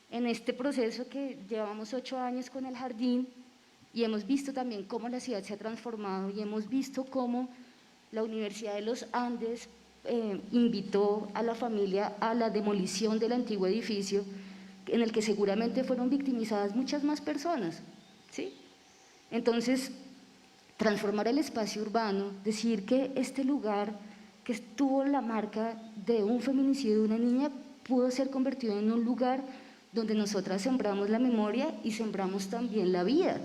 en este proceso que llevamos 8 años con el jardín y hemos visto también cómo la ciudad se ha transformado y hemos visto cómo la Universidad de los Andes invitó a la familia a la demolición del antiguo edificio en el que seguramente fueron victimizadas muchas más personas, ¿sí? Entonces, transformar el espacio urbano, decir que este lugar que tuvo la marca de un feminicidio de una niña pudo ser convertido en un lugar donde nosotras sembramos la memoria y sembramos también la vida.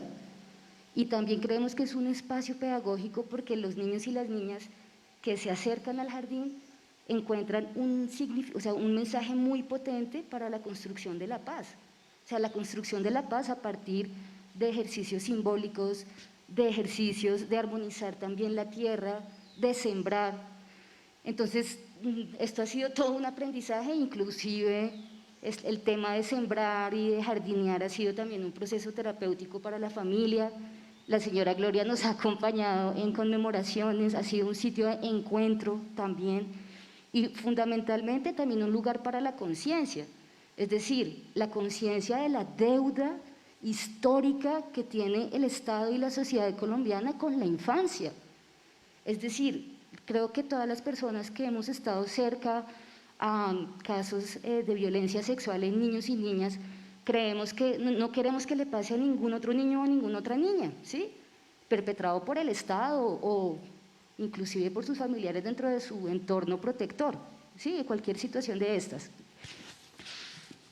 Y también creemos que es un espacio pedagógico porque los niños y las niñas que se acercan al jardín encuentran un mensaje muy potente para la construcción de la paz. O sea, la construcción de la paz a partir de ejercicios simbólicos, de ejercicios de armonizar también la tierra, de sembrar. Entonces, esto ha sido todo un aprendizaje, inclusive el tema de sembrar y de jardinear ha sido también un proceso terapéutico para la familia. La señora Gloria nos ha acompañado en conmemoraciones, ha sido un sitio de encuentro también y fundamentalmente también un lugar para la conciencia, es decir, la conciencia de la deuda histórica que tiene el Estado y la sociedad colombiana con la infancia. Es decir, creo que todas las personas que hemos estado cerca a casos de violencia sexual en niños y niñas, creemos que no queremos que le pase a ningún otro niño o a ninguna otra niña, ¿sí? Perpetrado por el Estado o inclusive por sus familiares dentro de su entorno protector, ¿sí? De cualquier situación de estas.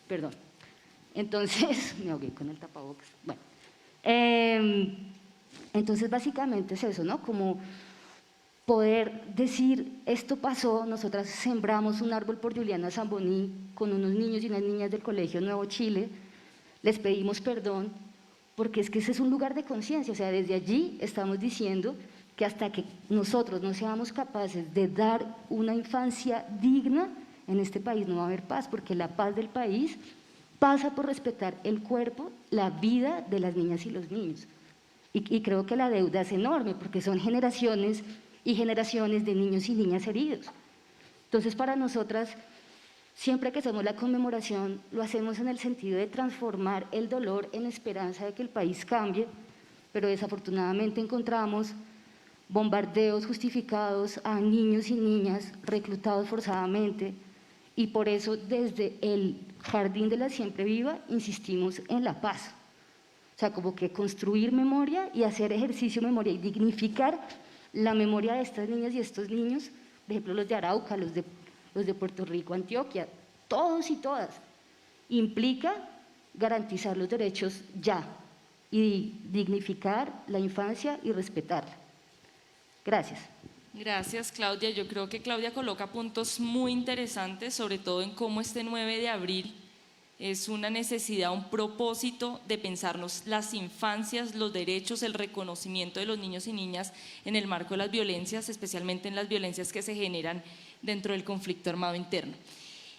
Perdón. Entonces, me ahogué con el tapabocas. Bueno, entonces básicamente es eso, ¿no? Como poder decir, esto pasó, nosotras sembramos un árbol por Juliana Zamboní con unos niños y unas niñas del Colegio Nuevo Chile, les pedimos perdón, porque es que ese es un lugar de conciencia, o sea, desde allí estamos diciendo que hasta que nosotros no seamos capaces de dar una infancia digna, en este país no va a haber paz, porque la paz del país pasa por respetar el cuerpo, la vida de las niñas y los niños. Y creo que la deuda es enorme, porque son generaciones y generaciones de niños y niñas heridos. Entonces, para nosotras, siempre que hacemos la conmemoración, lo hacemos en el sentido de transformar el dolor en esperanza de que el país cambie, pero desafortunadamente encontramos bombardeos justificados a niños y niñas reclutados forzadamente, y por eso desde el Jardín de la Siempre Viva insistimos en la paz. O sea, como que construir memoria y hacer ejercicio de memoria y dignificar la memoria de estas niñas y estos niños, por ejemplo los de Arauca, los de Puerto Rico, Antioquia, todos y todas, implica garantizar los derechos ya y dignificar la infancia y respetarla. Gracias. Gracias, Claudia. Yo creo que Claudia coloca puntos muy interesantes, sobre todo en cómo este 9 de abril es una necesidad, un propósito de pensarnos las infancias, los derechos, el reconocimiento de los niños y niñas en el marco de las violencias, especialmente en las violencias que se generan dentro del conflicto armado interno.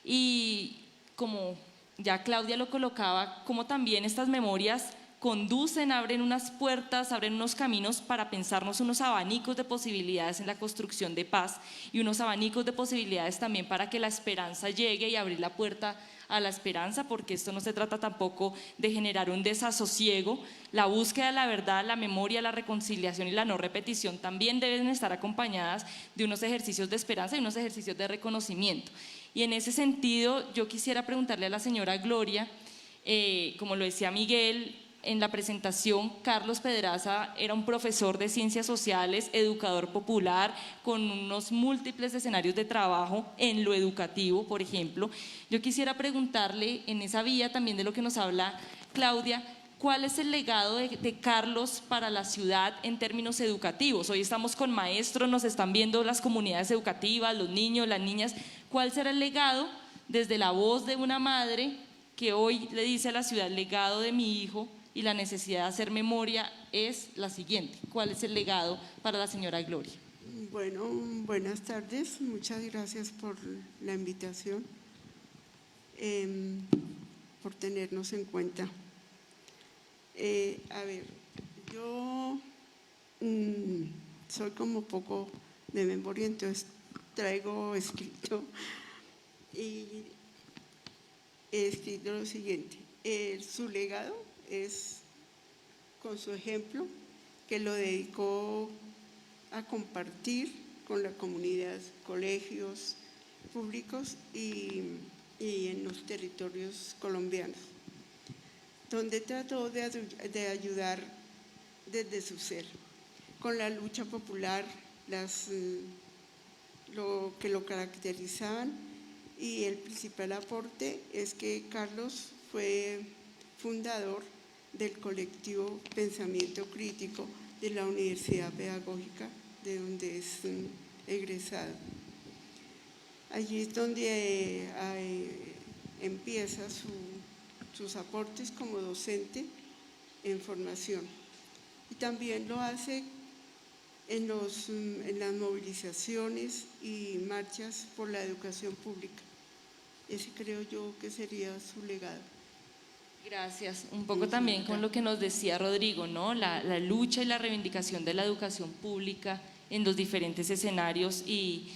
Y como ya Claudia lo colocaba, como también estas memorias conducen, abren unas puertas, abren unos caminos para pensarnos unos abanicos de posibilidades en la construcción de paz y unos abanicos de posibilidades también para que la esperanza llegue y abrir la puerta a la esperanza, porque esto no se trata tampoco de generar un desasosiego. La búsqueda de la verdad, la memoria, la reconciliación y la no repetición también deben estar acompañadas de unos ejercicios de esperanza y unos ejercicios de reconocimiento. Y en ese sentido yo quisiera preguntarle a la señora Gloria, como lo decía Miguel en la presentación, Carlos Pedraza era un profesor de ciencias sociales, educador popular, con unos múltiples escenarios de trabajo en lo educativo, por ejemplo. Yo quisiera preguntarle, en esa vía también de lo que nos habla Claudia, ¿cuál es el legado de Carlos para la ciudad en términos educativos? Hoy estamos con maestros, nos están viendo las comunidades educativas, los niños, las niñas. ¿Cuál será el legado desde la voz de una madre que hoy le dice a la ciudad, el legado de mi hijo y la necesidad de hacer memoria es la siguiente? ¿Cuál es el legado para la señora Gloria? Bueno, buenas tardes, muchas gracias por la invitación, por tenernos en cuenta. A ver, yo soy como poco de memoria, entonces traigo escrito y he escrito lo siguiente. Su legado es con su ejemplo, que lo dedicó a compartir con la comunidad, colegios públicos y en los territorios colombianos, donde trató de ayudar desde su ser, con la lucha popular, lo que lo caracterizaban, y el principal aporte es que Carlos fue fundador del colectivo Pensamiento Crítico de la Universidad Pedagógica, de donde es egresado. Allí es donde empieza sus aportes como docente en formación, y también lo hace en las movilizaciones y marchas por la educación pública. Ese creo yo que sería su legado. Gracias. Un poco también con lo que nos decía Rodrigo, ¿no? La lucha y la reivindicación de la educación pública en los diferentes escenarios y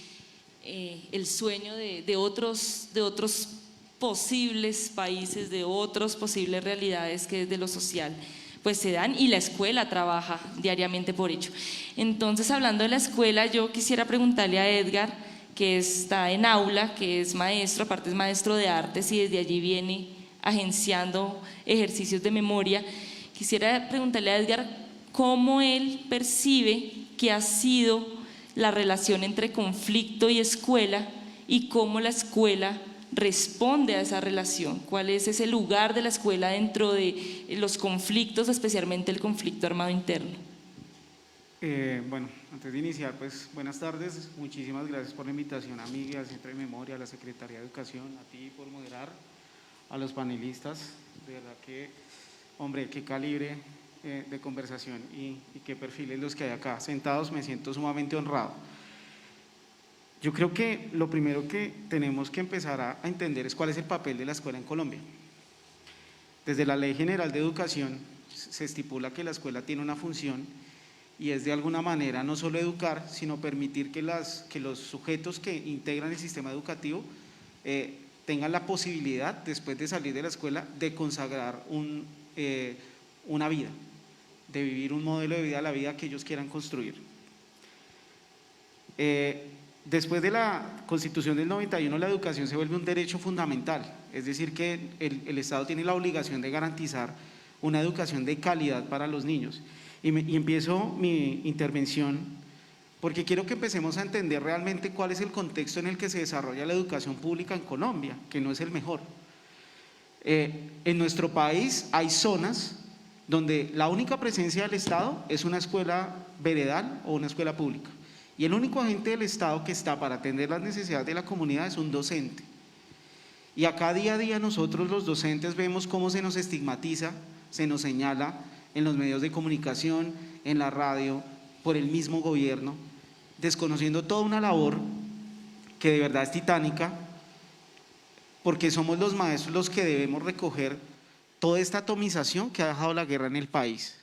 el sueño de otros posibles países, de otras posibles realidades que desde lo social pues se dan, y la escuela trabaja diariamente por ello. Entonces, hablando de la escuela, yo quisiera preguntarle a Edgar, que está en aula, que es maestro, aparte es maestro de artes y desde allí viene agenciando ejercicios de memoria. Quisiera preguntarle a Edgar cómo él percibe que ha sido la relación entre conflicto y escuela y cómo la escuela responde a esa relación, cuál es ese lugar de la escuela dentro de los conflictos, especialmente el conflicto armado interno. Bueno, antes de iniciar, pues buenas tardes, muchísimas gracias por la invitación a mí, al Centro de Memoria, a la Secretaría de Educación, a ti por moderar, a los panelistas, de verdad que, hombre, qué calibre de conversación y qué perfiles los que hay acá sentados, me siento sumamente honrado. Yo creo que lo primero que tenemos que empezar a entender es cuál es el papel de la escuela en Colombia. Desde la Ley General de Educación se estipula que la escuela tiene una función y es de alguna manera no solo educar, sino permitir que los sujetos que integran el sistema educativo tengan la posibilidad, después de salir de la escuela, de consagrar una vida, de vivir un modelo de vida, la vida que ellos quieran construir. Después de la Constitución del 91, la educación se vuelve un derecho fundamental, es decir, que el Estado tiene la obligación de garantizar una educación de calidad para los niños. Y empiezo mi intervención porque quiero que empecemos a entender realmente cuál es el contexto en el que se desarrolla la educación pública en Colombia, que no es el mejor. En nuestro país hay zonas donde la única presencia del Estado es una escuela veredal o una escuela pública. Y el único agente del Estado que está para atender las necesidades de la comunidad es un docente. Y acá día a día nosotros los docentes vemos cómo se nos estigmatiza, se nos señala en los medios de comunicación, en la radio, por el mismo gobierno, desconociendo toda una labor que de verdad es titánica, porque somos los maestros los que debemos recoger toda esta atomización que ha dejado la guerra en el país.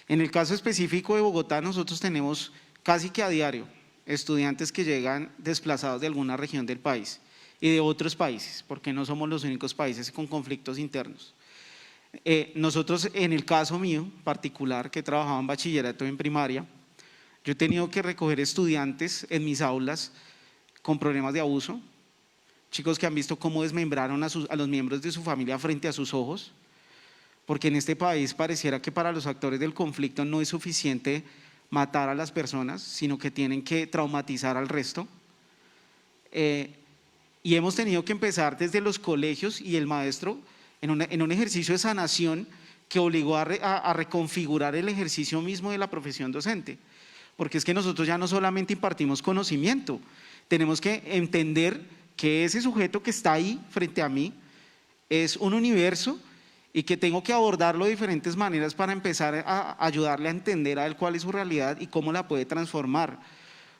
En el caso específico de Bogotá, nosotros tenemos casi que a diario estudiantes que llegan desplazados de alguna región del país y de otros países, porque no somos los únicos países con conflictos internos. Nosotros, en el caso mío particular, que trabajaba en bachillerato en primaria, yo he tenido que recoger estudiantes en mis aulas con problemas de abuso, chicos que han visto cómo desmembraron a los miembros de su familia frente a sus ojos, porque en este país pareciera que para los actores del conflicto no es suficiente matar a las personas, sino que tienen que traumatizar al resto. Y hemos tenido que empezar desde los colegios y el maestro en un ejercicio de sanación que obligó a reconfigurar el ejercicio mismo de la profesión docente, porque es que nosotros ya no solamente impartimos conocimiento, tenemos que entender que ese sujeto que está ahí frente a mí es un universo y que tengo que abordarlo de diferentes maneras para empezar a ayudarle a entender a él cuál es su realidad y cómo la puede transformar.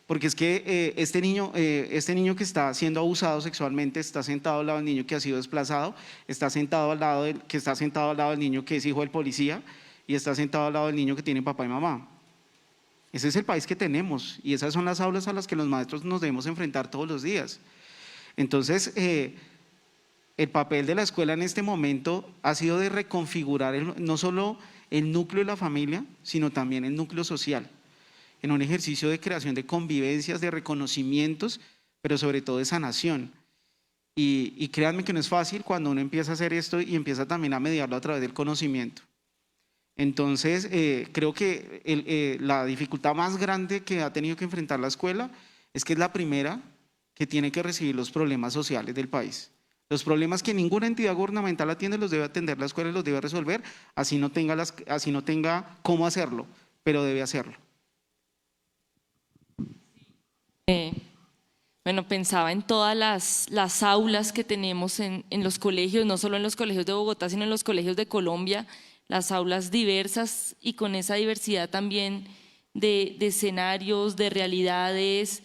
Porque es que este niño que está siendo abusado sexualmente está sentado al lado del niño que ha sido desplazado, está sentado al lado del niño que es hijo del policía y está sentado al lado del niño que tiene papá y mamá. Ese es el país que tenemos y esas son las aulas a las que los maestros nos debemos enfrentar todos los días. Entonces, el papel de la escuela en este momento ha sido de reconfigurar no solo el núcleo de la familia, sino también el núcleo social, en un ejercicio de creación de convivencias, de reconocimientos, pero sobre todo de sanación. Y créanme que no es fácil cuando uno empieza a hacer esto y empieza también a mediarlo a través del conocimiento. Entonces, creo que la dificultad más grande que ha tenido que enfrentar la escuela es que es la primera que tiene que recibir los problemas sociales del país. Los problemas que ninguna entidad gubernamental atiende los debe atender la escuela y los debe resolver, así no tenga cómo hacerlo, pero debe hacerlo. Bueno, pensaba en todas las aulas que tenemos en los colegios, no solo en los colegios de Bogotá, sino en los colegios de Colombia, las aulas diversas y con esa diversidad también de escenarios, de realidades,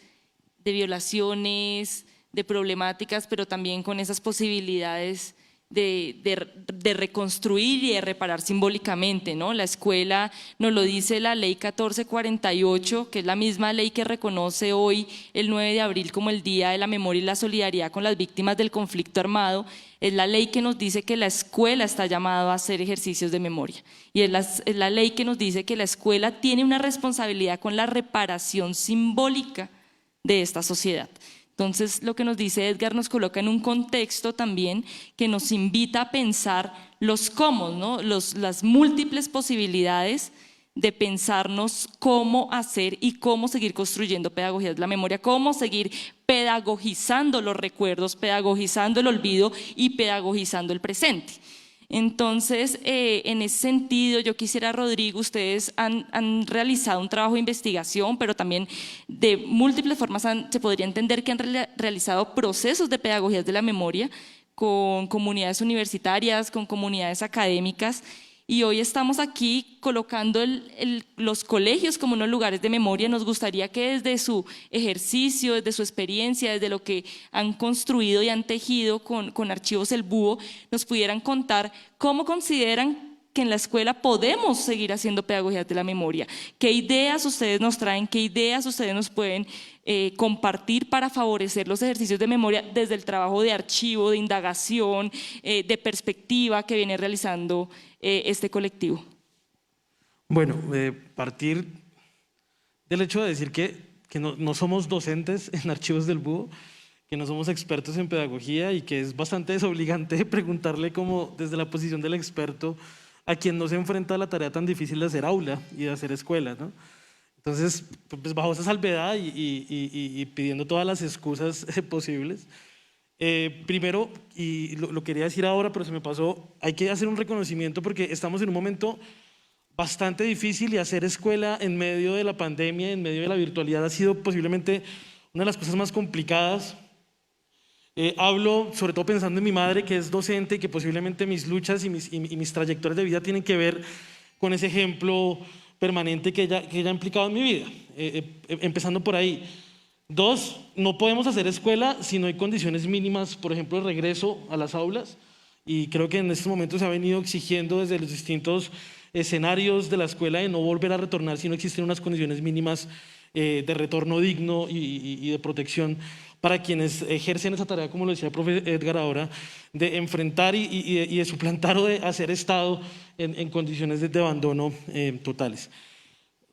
de violaciones, de problemáticas, pero también con esas posibilidades de reconstruir y de reparar simbólicamente, ¿no? La escuela nos lo dice la ley 1448, que es la misma ley que reconoce hoy el 9 de abril como el Día de la Memoria y la Solidaridad con las víctimas del conflicto armado. Es la ley que nos dice que la escuela está llamada a hacer ejercicios de memoria y es la ley que nos dice que la escuela tiene una responsabilidad con la reparación simbólica de esta sociedad. Entonces, lo que nos dice Edgar nos coloca en un contexto también que nos invita a pensar los cómo, ¿no? Las múltiples posibilidades de pensarnos cómo hacer y cómo seguir construyendo pedagogías de la memoria, cómo seguir pedagogizando los recuerdos, pedagogizando el olvido y pedagogizando el presente. Entonces, en ese sentido, yo quisiera, Rodrigo, ustedes han realizado un trabajo de investigación, pero también de múltiples formas se podría entender que han realizado procesos de pedagogías de la memoria con comunidades universitarias, con comunidades académicas, y hoy estamos aquí colocando los colegios como unos lugares de memoria. Nos gustaría que desde su ejercicio, desde su experiencia, desde lo que han construido y han tejido con Archivos El Búho, nos pudieran contar cómo consideran que en la escuela podemos seguir haciendo pedagogías de la memoria. ¿Qué ideas ustedes nos traen? ¿Qué ideas ustedes nos pueden compartir para favorecer los ejercicios de memoria desde el trabajo de archivo, de indagación, de perspectiva que viene realizando este colectivo? Bueno, partir del hecho de decir que no somos docentes en Archivos del Búho, que no somos expertos en pedagogía y que es bastante desobligante preguntarle como desde la posición del experto a quien no se enfrenta a la tarea tan difícil de hacer aula y de hacer escuela, ¿no? Entonces, pues bajo esa salvedad y pidiendo todas las excusas posibles, primero, y lo quería decir ahora, pero se me pasó, hay que hacer un reconocimiento porque estamos en un momento bastante difícil y hacer escuela en medio de la pandemia, en medio de la virtualidad, ha sido posiblemente una de las cosas más complicadas. Hablo sobre todo pensando en mi madre, que es docente, y que posiblemente mis luchas y mis trayectorias de vida tienen que ver con ese ejemplo permanente que ella ha implicado en mi vida, empezando por ahí. Dos, no podemos hacer escuela si no hay condiciones mínimas, por ejemplo, de regreso a las aulas, y creo que en estos momentos se ha venido exigiendo desde los distintos escenarios de la escuela de no volver a retornar si no existen unas condiciones mínimas de retorno digno y de protección para quienes ejercen esa tarea, como lo decía el profe Edgar ahora, de enfrentar y de suplantar o de hacer Estado en condiciones de abandono totales.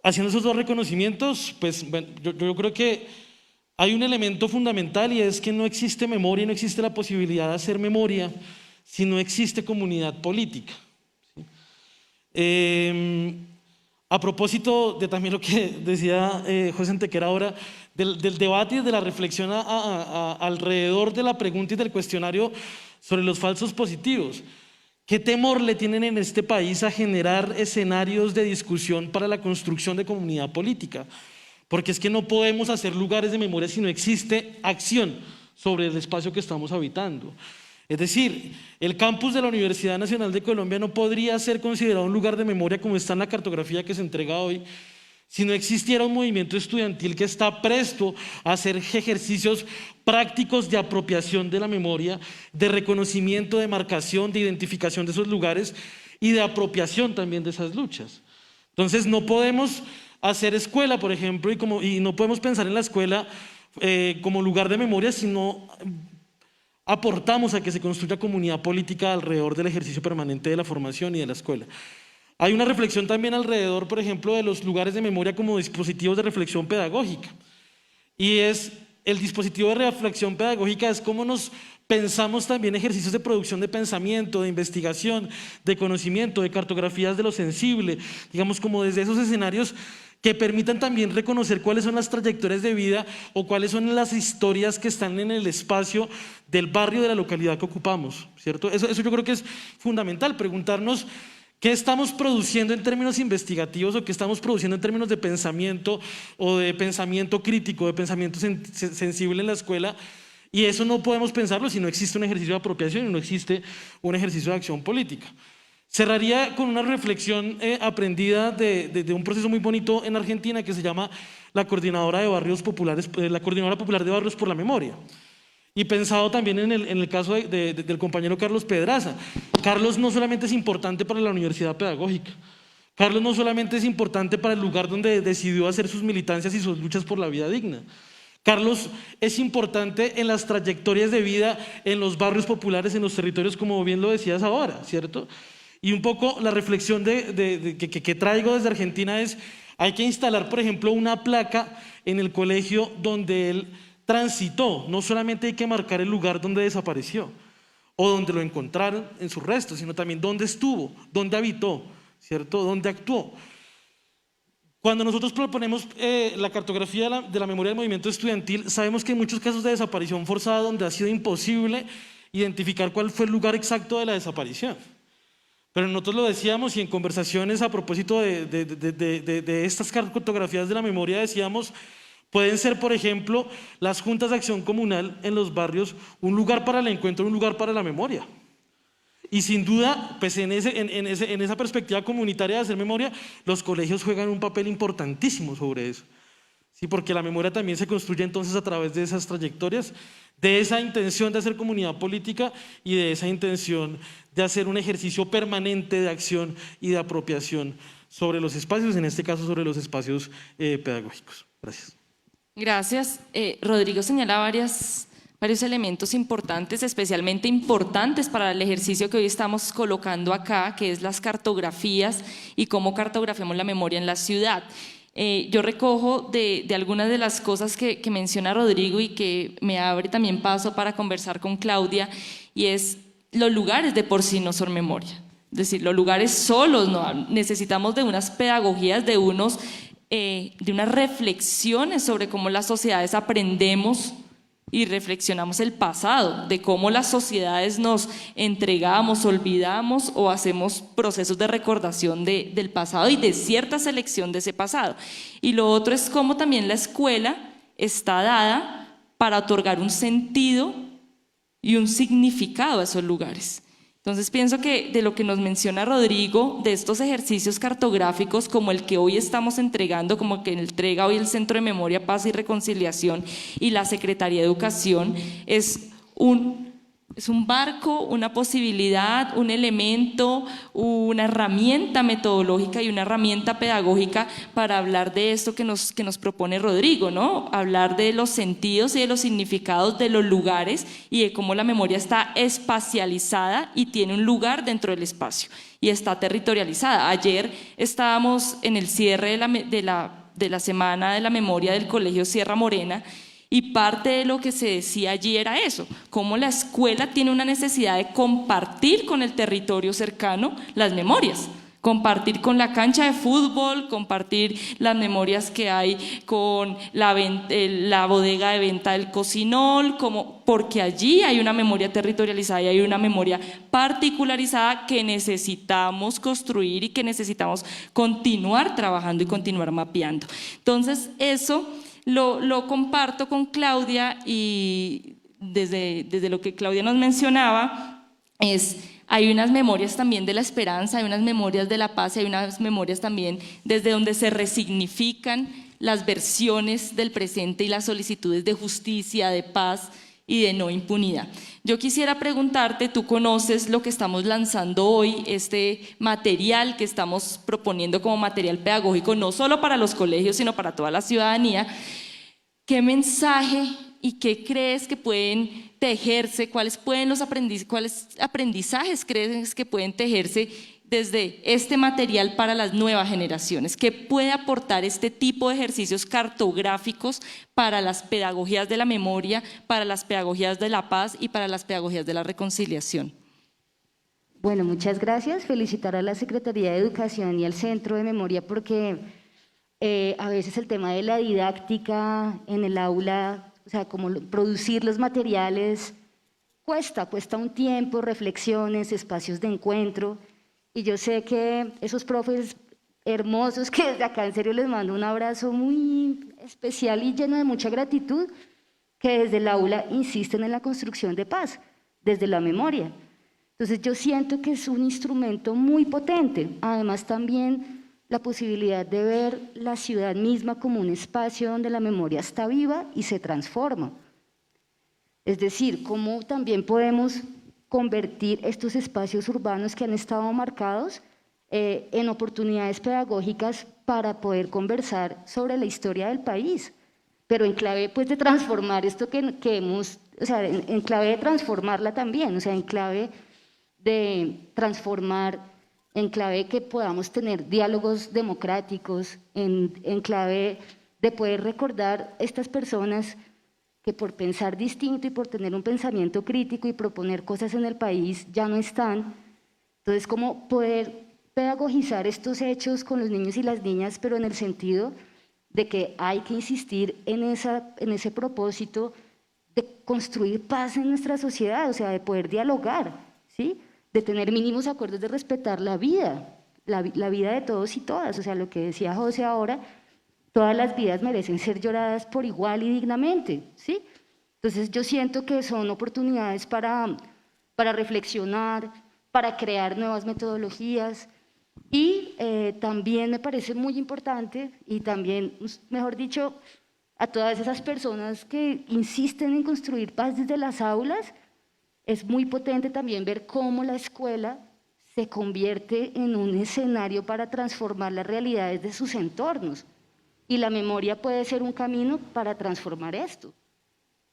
Haciendo esos dos reconocimientos, pues bueno, yo creo que hay un elemento fundamental y es que no existe memoria, no existe la posibilidad de hacer memoria si no existe comunidad política. A propósito de también lo que decía José Antequera ahora, del debate y de la reflexión alrededor de la pregunta y del cuestionario sobre los falsos positivos. ¿Qué temor le tienen en este país a generar escenarios de discusión para la construcción de comunidad política? Porque es que no podemos hacer lugares de memoria si no existe acción sobre el espacio que estamos habitando. Es decir, el campus de la Universidad Nacional de Colombia no podría ser considerado un lugar de memoria como está en la cartografía que se entrega hoy, si no existiera un movimiento estudiantil que está presto a hacer ejercicios prácticos de apropiación de la memoria, de reconocimiento, de marcación, de identificación de esos lugares y de apropiación también de esas luchas. Entonces no podemos hacer escuela, por ejemplo, y no podemos pensar en la escuela como lugar de memoria si no aportamos a que se construya comunidad política alrededor del ejercicio permanente de la formación y de la escuela. Hay una reflexión también alrededor, por ejemplo, de los lugares de memoria como dispositivos de reflexión pedagógica. Y es el dispositivo de reflexión pedagógica es cómo nos pensamos también ejercicios de producción de pensamiento, de investigación, de conocimiento, de cartografías de lo sensible, digamos como desde esos escenarios que permitan también reconocer cuáles son las trayectorias de vida o cuáles son las historias que están en el espacio del barrio de la localidad que ocupamos, ¿cierto? Eso yo creo que es fundamental, preguntarnos qué estamos produciendo en términos investigativos o qué estamos produciendo en términos de pensamiento o de pensamiento crítico, de pensamiento sensible en la escuela, y eso no podemos pensarlo si no existe un ejercicio de apropiación y no existe un ejercicio de acción política. Cerraría con una reflexión aprendida de un proceso muy bonito en Argentina que se llama la Coordinadora de Barrios Populares, la Coordinadora Popular de Barrios por la Memoria. Y pensado también en el caso del compañero Carlos Pedraza. Carlos no solamente es importante para la Universidad Pedagógica, Carlos no solamente es importante para el lugar donde decidió hacer sus militancias y sus luchas por la vida digna. Carlos es importante en las trayectorias de vida en los barrios populares, en los territorios, como bien lo decías ahora, ¿cierto? Y un poco la reflexión que traigo desde Argentina es, hay que instalar, por ejemplo, una placa en el colegio donde él transitó, no solamente hay que marcar el lugar donde desapareció o donde lo encontraron en sus restos, sino también dónde estuvo, dónde habitó, ¿cierto? Dónde actuó. Cuando nosotros proponemos la cartografía de la memoria del movimiento estudiantil, sabemos que hay muchos casos de desaparición forzada donde ha sido imposible identificar cuál fue el lugar exacto de la desaparición. Pero nosotros lo decíamos y en conversaciones a propósito de estas cartografías de la memoria decíamos, pueden ser, por ejemplo, las juntas de acción comunal en los barrios un lugar para el encuentro, un lugar para la memoria. Y sin duda, pues en esa perspectiva comunitaria de hacer memoria, los colegios juegan un papel importantísimo sobre eso. Sí, porque la memoria también se construye entonces a través de esas trayectorias, de esa intención de hacer comunidad política y de esa intención de hacer un ejercicio permanente de acción y de apropiación sobre los espacios, en este caso sobre los espacios pedagógicos. Gracias. Gracias. Rodrigo señala varios elementos importantes, especialmente importantes para el ejercicio que hoy estamos colocando acá, que es las cartografías y cómo cartografiamos la memoria en la ciudad. Yo recojo de algunas de las cosas que menciona Rodrigo y que me abre también paso para conversar con Claudia, y es los lugares de por sí no son memoria. Es decir, los lugares solos no, necesitamos de unas pedagogías, de unas reflexiones sobre cómo las sociedades aprendemos y reflexionamos el pasado, de cómo las sociedades nos entregamos, olvidamos o hacemos procesos de recordación del pasado y de cierta selección de ese pasado. Y lo otro es cómo también la escuela está dada para otorgar un sentido y un significado a esos lugares. Entonces pienso que de lo que nos menciona Rodrigo, de estos ejercicios cartográficos como el que hoy estamos entregando, como que entrega hoy el Centro de Memoria, Paz y Reconciliación y la Secretaría de Educación, es un barco, una posibilidad, un elemento, una herramienta metodológica y una herramienta pedagógica para hablar de esto que nos propone Rodrigo, ¿no? Hablar de los sentidos y de los significados de los lugares y de cómo la memoria está espacializada y tiene un lugar dentro del espacio y está territorializada. Ayer estábamos en el cierre de la Semana de la Memoria del Colegio Sierra Morena, y parte de lo que se decía allí era eso, cómo la escuela tiene una necesidad de compartir con el territorio cercano las memorias, compartir con la cancha de fútbol, compartir las memorias que hay con la bodega de venta del Cocinol, porque allí hay una memoria territorializada y hay una memoria particularizada que necesitamos construir y que necesitamos continuar trabajando y continuar mapeando. Entonces eso lo comparto con Claudia, y desde lo que Claudia nos mencionaba, hay unas memorias también de la esperanza, hay unas memorias de la paz, hay unas memorias también desde donde se resignifican las versiones del presente y las solicitudes de justicia, de paz y de no impunidad. Yo quisiera preguntarte, tú conoces lo que estamos lanzando hoy, este material que estamos proponiendo como material pedagógico, no solo para los colegios, sino para toda la ciudadanía. ¿Qué mensaje y qué crees que pueden tejerse? ¿Cuáles aprendizajes crees que pueden tejerse desde este material para las nuevas generaciones? ¿Qué puede aportar este tipo de ejercicios cartográficos para las pedagogías de la memoria, para las pedagogías de la paz y para las pedagogías de la reconciliación? Bueno, muchas gracias. Felicitar a la Secretaría de Educación y al Centro de Memoria porque a veces el tema de la didáctica en el aula, o sea, como producir los materiales, cuesta un tiempo, reflexiones, espacios de encuentro. Y yo sé que esos profes hermosos, que desde acá en serio les mando un abrazo muy especial y lleno de mucha gratitud, que desde el aula insisten en la construcción de paz, desde la memoria. Entonces yo siento que es un instrumento muy potente. Además también la posibilidad de ver la ciudad misma como un espacio donde la memoria está viva y se transforma. Es decir, cómo también podemos convertir estos espacios urbanos que han estado marcados en oportunidades pedagógicas para poder conversar sobre la historia del país, pero en clave pues de transformar esto que hemos, o sea, en clave de transformarla también, o sea, en clave de transformar, en clave que podamos tener diálogos democráticos, en clave de poder recordar estas personas que por pensar distinto y por tener un pensamiento crítico y proponer cosas en el país ya no están. Entonces, cómo poder pedagogizar estos hechos con los niños y las niñas, pero en el sentido de que hay que insistir en ese propósito de construir paz en nuestra sociedad, o sea, de poder dialogar, ¿sí? De tener mínimos acuerdos, de respetar la vida, la vida de todos y todas, o sea, lo que decía José ahora, todas las vidas merecen ser lloradas por igual y dignamente, ¿sí? Entonces yo siento que son oportunidades para reflexionar, para crear nuevas metodologías y también me parece muy importante y también, mejor dicho, a todas esas personas que insisten en construir paz desde las aulas, es muy potente también ver cómo la escuela se convierte en un escenario para transformar las realidades de sus entornos. Y la memoria puede ser un camino para transformar esto.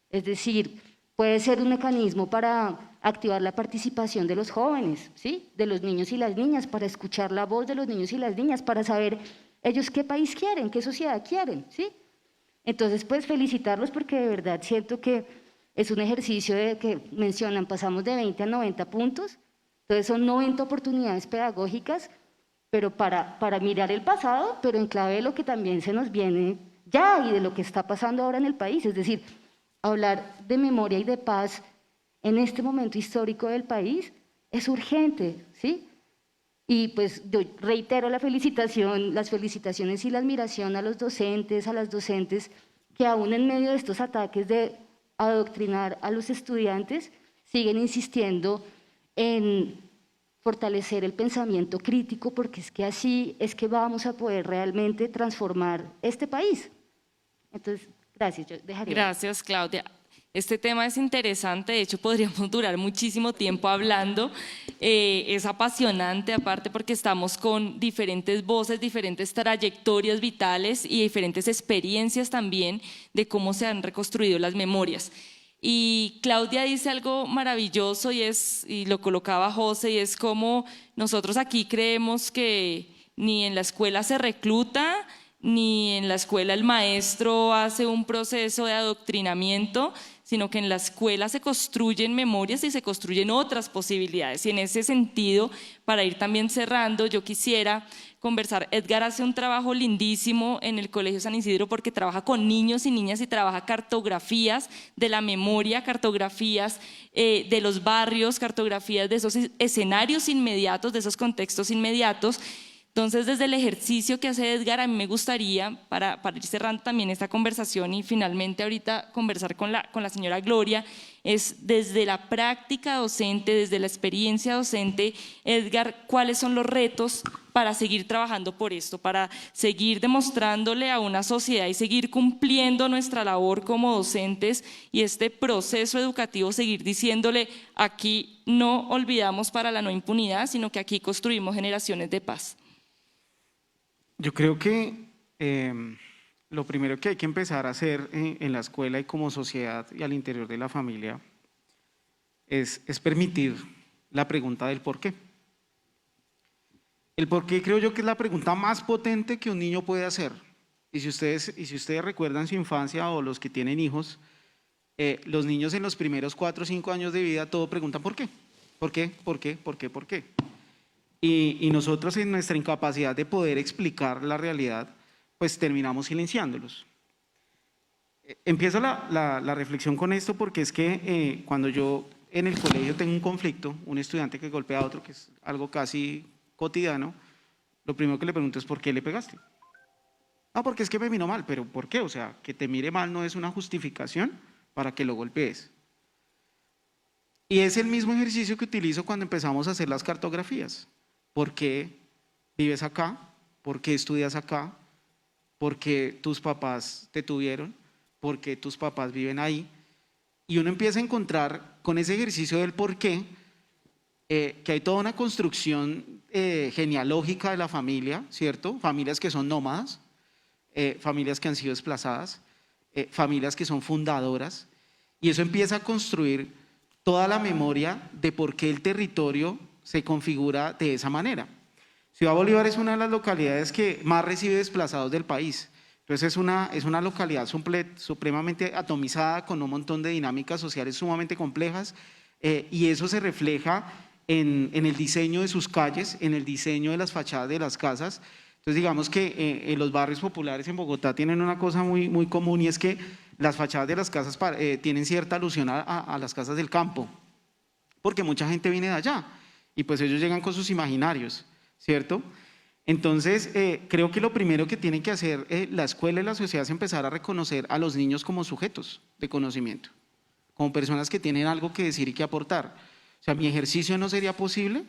Es decir, puede ser un mecanismo para activar la participación de los jóvenes, ¿sí? De los niños y las niñas, para escuchar la voz de los niños y las niñas, para saber ellos qué país quieren, qué sociedad quieren, ¿sí? Entonces, pues felicitarlos porque de verdad siento que es un ejercicio de que mencionan, pasamos de 20 a 90 puntos, entonces son 90 oportunidades pedagógicas, pero para mirar el pasado, pero en clave de lo que también se nos viene ya y de lo que está pasando ahora en el país, es decir, hablar de memoria y de paz en este momento histórico del país es urgente, ¿sí? Y pues yo reitero las felicitaciones y la admiración a los docentes, a las docentes, que aún en medio de estos ataques de adoctrinar a los estudiantes, siguen insistiendo en fortalecer el pensamiento crítico, porque es que así es que vamos a poder realmente transformar este país. Entonces, gracias, yo dejaría. Gracias, Claudia. Este tema es interesante, de hecho podríamos durar muchísimo tiempo hablando, es apasionante aparte porque estamos con diferentes voces, diferentes trayectorias vitales y diferentes experiencias también de cómo se han reconstruido las memorias. Y Claudia dice algo maravilloso y lo colocaba José, y es como nosotros aquí creemos que ni en la escuela se recluta, ni en la escuela el maestro hace un proceso de adoctrinamiento, sino que en la escuela se construyen memorias y se construyen otras posibilidades. Y en ese sentido, para ir también cerrando, yo quisiera conversar. Edgar hace un trabajo lindísimo en el Colegio San Isidro porque trabaja con niños y niñas y trabaja cartografías de la memoria, cartografías de los barrios, cartografías de esos escenarios inmediatos, de esos contextos inmediatos. Entonces, desde el ejercicio que hace Edgar, a mí me gustaría, para ir cerrando también esta conversación y finalmente ahorita conversar con la señora Gloria, es desde la práctica docente, desde la experiencia docente, Edgar, ¿cuáles son los retos para seguir trabajando por esto, para seguir demostrándole a una sociedad y seguir cumpliendo nuestra labor como docentes y este proceso educativo, seguir diciéndole, aquí no olvidamos para la no impunidad, sino que aquí construimos generaciones de paz? Yo creo que lo primero que hay que empezar a hacer en la escuela y como sociedad y al interior de la familia es permitir la pregunta del por qué. El por qué creo yo que es la pregunta más potente que un niño puede hacer. Y si ustedes recuerdan su infancia o los que tienen hijos, los niños en los primeros 4 o 5 años de vida todo preguntan ¿por qué? ¿Por qué? ¿Por qué? ¿Por qué? ¿Por qué? Y nosotros en nuestra incapacidad de poder explicar la realidad, pues terminamos silenciándolos. Empiezo la reflexión con esto porque es que cuando yo en el colegio tengo un conflicto, un estudiante que golpea a otro, que es algo casi cotidiano, lo primero que le pregunto es ¿por qué le pegaste? No, porque es que me miró mal, pero ¿por qué? O sea, que te mire mal no es una justificación para que lo golpees. Y es el mismo ejercicio que utilizo cuando empezamos a hacer las cartografías. ¿Por qué vives acá? ¿Por qué estudias acá? ¿Por qué tus papás te tuvieron? ¿Por qué tus papás viven ahí? Y uno empieza a encontrar con ese ejercicio del por qué, que hay toda una construcción genealógica de la familia, ¿cierto? Familias que son nómadas, familias que han sido desplazadas, familias que son fundadoras, y eso empieza a construir toda la memoria de por qué el territorio se configura de esa manera. Ciudad Bolívar es una de las localidades que más recibe desplazados del país. Entonces es una localidad supremamente atomizada con un montón de dinámicas sociales sumamente complejas y eso se refleja en el diseño de sus calles, en el diseño de las fachadas de las casas. Entonces, digamos que en los barrios populares en Bogotá tienen una cosa muy común, y es que las fachadas de las casas tienen cierta alusión a las casas del campo, porque mucha gente viene de allá y pues ellos llegan con sus imaginarios, ¿cierto? Entonces, creo que lo primero que tiene que hacer la escuela y la sociedad es empezar a reconocer a los niños como sujetos de conocimiento, como personas que tienen algo que decir y que aportar. O sea, mi ejercicio no sería posible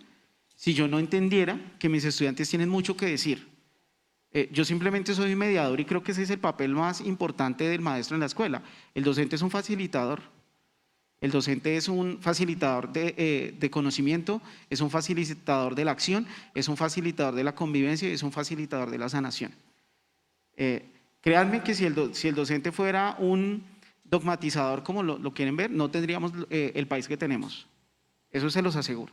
si yo no entendiera que mis estudiantes tienen mucho que decir. Yo simplemente soy un mediador y creo que ese es el papel más importante del maestro en la escuela. El docente es un facilitador. El docente es un facilitador de conocimiento, es un facilitador de la acción, es un facilitador de la convivencia y es un facilitador de la sanación. Créanme que si el docente fuera un dogmatizador como lo quieren ver, no tendríamos el país que tenemos. Eso se los aseguro.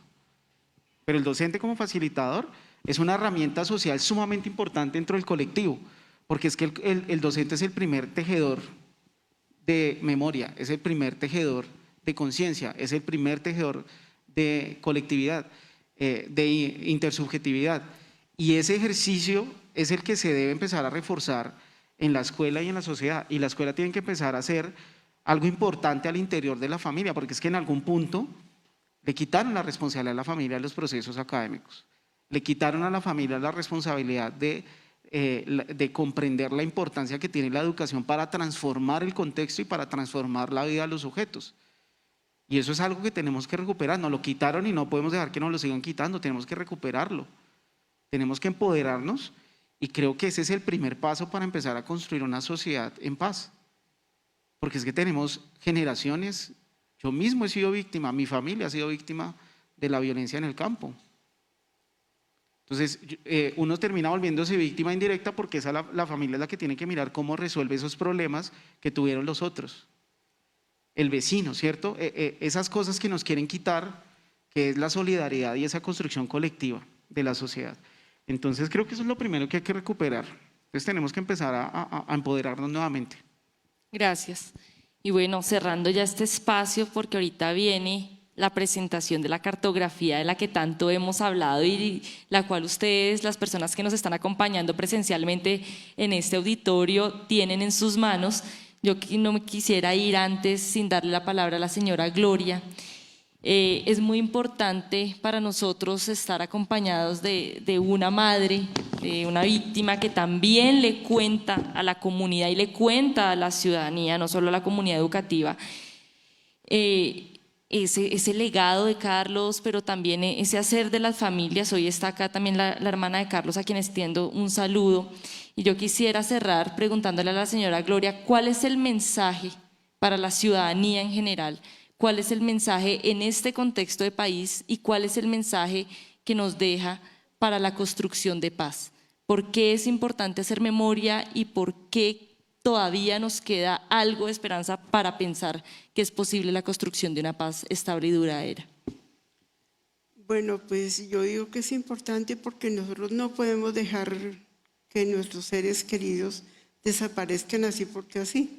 Pero el docente como facilitador es una herramienta social sumamente importante dentro del colectivo, porque es que el docente es el primer tejedor de memoria, es el primer tejedor de conciencia, es el primer tejedor de colectividad, de intersubjetividad. Y ese ejercicio es el que se debe empezar a reforzar en la escuela y en la sociedad. Y la escuela tiene que empezar a hacer algo importante al interior de la familia, porque es que en algún punto le quitaron la responsabilidad a la familia de los procesos académicos. Le quitaron a la familia la responsabilidad de comprender la importancia que tiene la educación para transformar el contexto y para transformar la vida de los sujetos. Y eso es algo que tenemos que recuperar. Nos lo quitaron y no podemos dejar que nos lo sigan quitando, tenemos que recuperarlo. Tenemos que empoderarnos y creo que ese es el primer paso para empezar a construir una sociedad en paz. Porque es que tenemos generaciones, yo mismo he sido víctima, mi familia ha sido víctima de la violencia en el campo. Entonces, uno termina volviéndose víctima indirecta porque esa la familia es la que tiene que mirar cómo resuelve esos problemas que tuvieron los otros. El vecino, ¿cierto? Esas cosas que nos quieren quitar, que es la solidaridad y esa construcción colectiva de la sociedad. Entonces, creo que eso es lo primero que hay que recuperar. Entonces, tenemos que empezar a empoderarnos nuevamente. Gracias. Y bueno, cerrando ya este espacio, porque ahorita viene la presentación de la cartografía de la que tanto hemos hablado y la cual ustedes, las personas que nos están acompañando presencialmente en este auditorio, tienen en sus manos. Yo no me quisiera ir antes sin darle la palabra a la señora Gloria. Es muy importante para nosotros estar acompañados de una madre, de una víctima que también le cuenta a la comunidad y le cuenta a la ciudadanía, no solo a la comunidad educativa, ese legado de Carlos, pero también ese hacer de las familias. Hoy está acá también la hermana de Carlos, a quien extiendo un saludo. Y yo quisiera cerrar preguntándole a la señora Gloria, ¿cuál es el mensaje para la ciudadanía en general? ¿Cuál es el mensaje en este contexto de país y cuál es el mensaje que nos deja para la construcción de paz? ¿Por qué es importante hacer memoria y por qué todavía nos queda algo de esperanza para pensar que es posible la construcción de una paz estable y duradera? Bueno, pues yo digo que es importante porque nosotros no podemos dejar que nuestros seres queridos desaparezcan así porque así.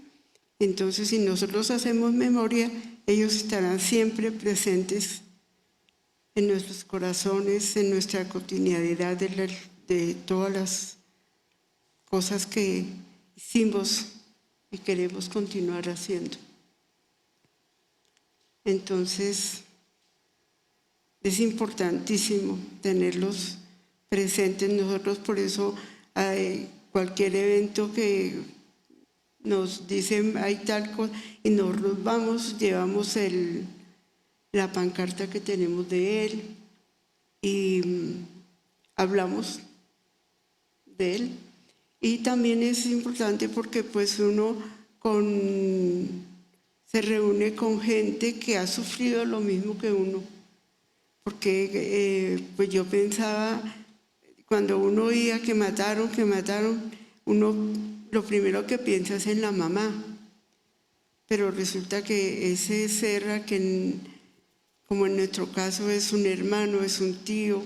Entonces, si nosotros hacemos memoria, ellos estarán siempre presentes en nuestros corazones, en nuestra cotidianidad de todas las cosas que hicimos y queremos continuar haciendo. Entonces, es importantísimo tenerlos presentes. Nosotros por eso cualquier evento que nos dicen hay tal cosa y nosotros vamos, llevamos la pancarta que tenemos de él y hablamos de él. Y también es importante porque pues uno se reúne con gente que ha sufrido lo mismo que uno. Porque pues yo pensaba, cuando uno oía que mataron, uno lo primero que piensa es en la mamá. Pero resulta que ese ser, como en nuestro caso es un hermano, es un tío,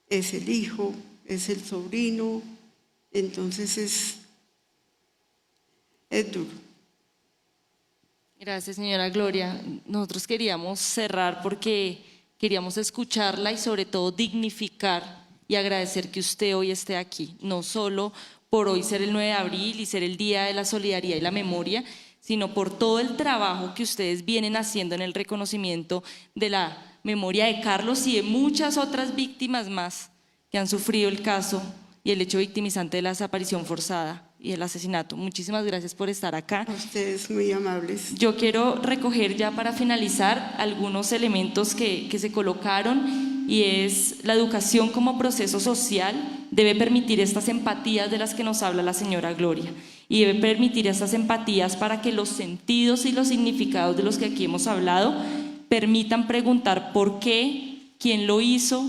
es el hijo, es el sobrino, entonces es duro. Gracias, señora Gloria. Nosotros queríamos cerrar porque queríamos escucharla y sobre todo dignificar y agradecer que usted hoy esté aquí, no solo por hoy ser el 9 de abril y ser el Día de la Solidaridad y la Memoria, sino por todo el trabajo que ustedes vienen haciendo en el reconocimiento de la memoria de Carlos y de muchas otras víctimas más que han sufrido el caso y el hecho victimizante de la desaparición forzada y el asesinato. Muchísimas gracias por estar acá. A ustedes muy amables. Yo quiero recoger ya para finalizar algunos elementos que se colocaron, y es la educación como proceso social debe permitir estas empatías de las que nos habla la señora Gloria, y debe permitir estas empatías para que los sentidos y los significados de los que aquí hemos hablado permitan preguntar por qué, quién lo hizo,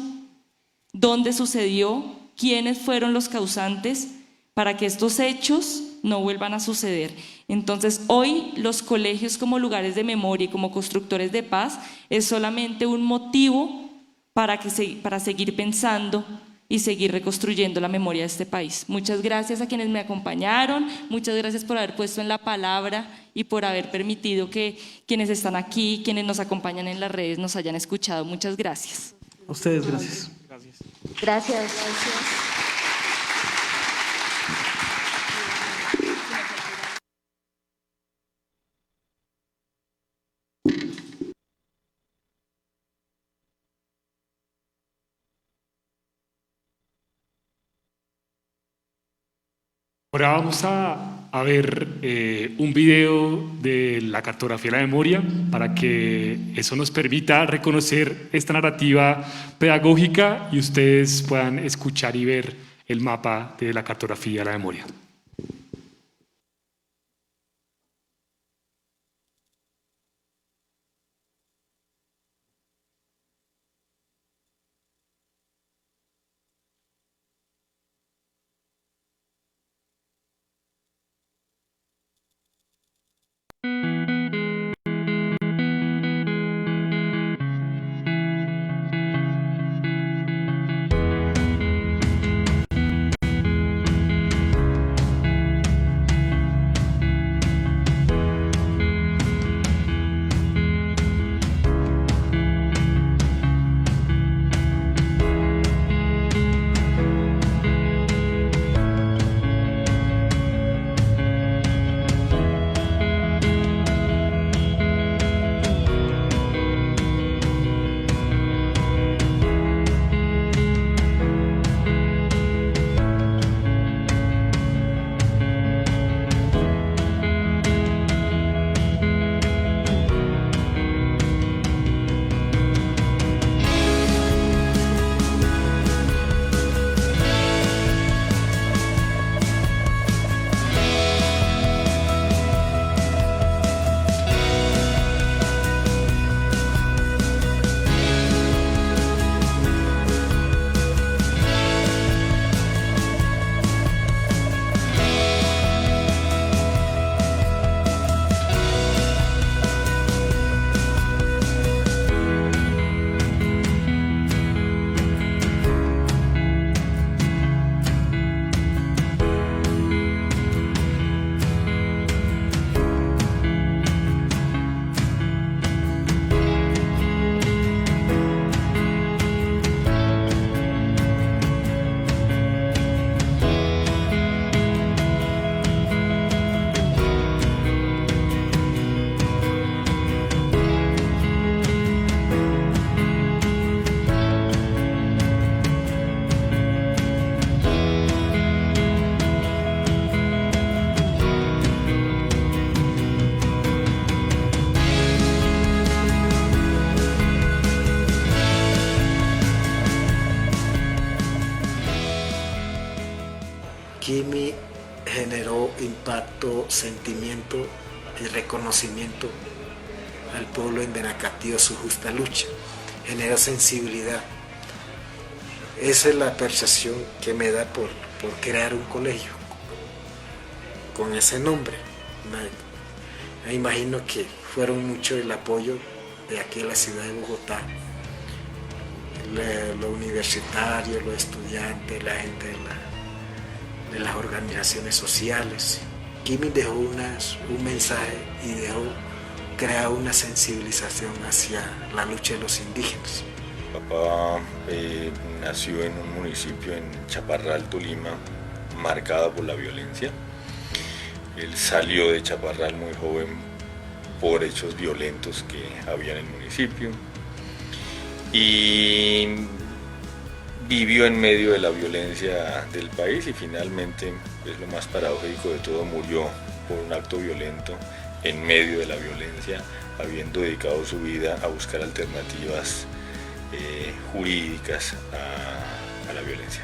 dónde sucedió, quiénes fueron los causantes, para que estos hechos no vuelvan a suceder. Entonces, hoy los colegios como lugares de memoria y como constructores de paz es solamente un motivo para seguir pensando y seguir reconstruyendo la memoria de este país. Muchas gracias a quienes me acompañaron, muchas gracias por haber puesto en la palabra y por haber permitido que quienes están aquí, quienes nos acompañan en las redes, nos hayan escuchado. Muchas gracias. A ustedes, gracias. Gracias. Ahora vamos a ver un video de la cartografía de la memoria para que eso nos permita reconocer esta narrativa pedagógica y ustedes puedan escuchar y ver el mapa de la cartografía de la memoria. Quimi generó impacto, sentimiento y reconocimiento al pueblo en Benacatío, su justa lucha, genera sensibilidad. Esa es la percepción que me da por crear un colegio con ese nombre. Me imagino que fueron mucho el apoyo de aquí en la ciudad de Bogotá, los universitarios, los estudiantes, la gente de las organizaciones sociales. Quimi dejó un mensaje y crear una sensibilización hacia la lucha de los indígenas. Papá nació en un municipio en Chaparral, Tolima, marcado por la violencia. Él salió de Chaparral muy joven por hechos violentos que había en el municipio y vivió en medio de la violencia del país y finalmente, es lo más paradójico de todo, murió por un acto violento en medio de la violencia, habiendo dedicado su vida a buscar alternativas jurídicas a la violencia.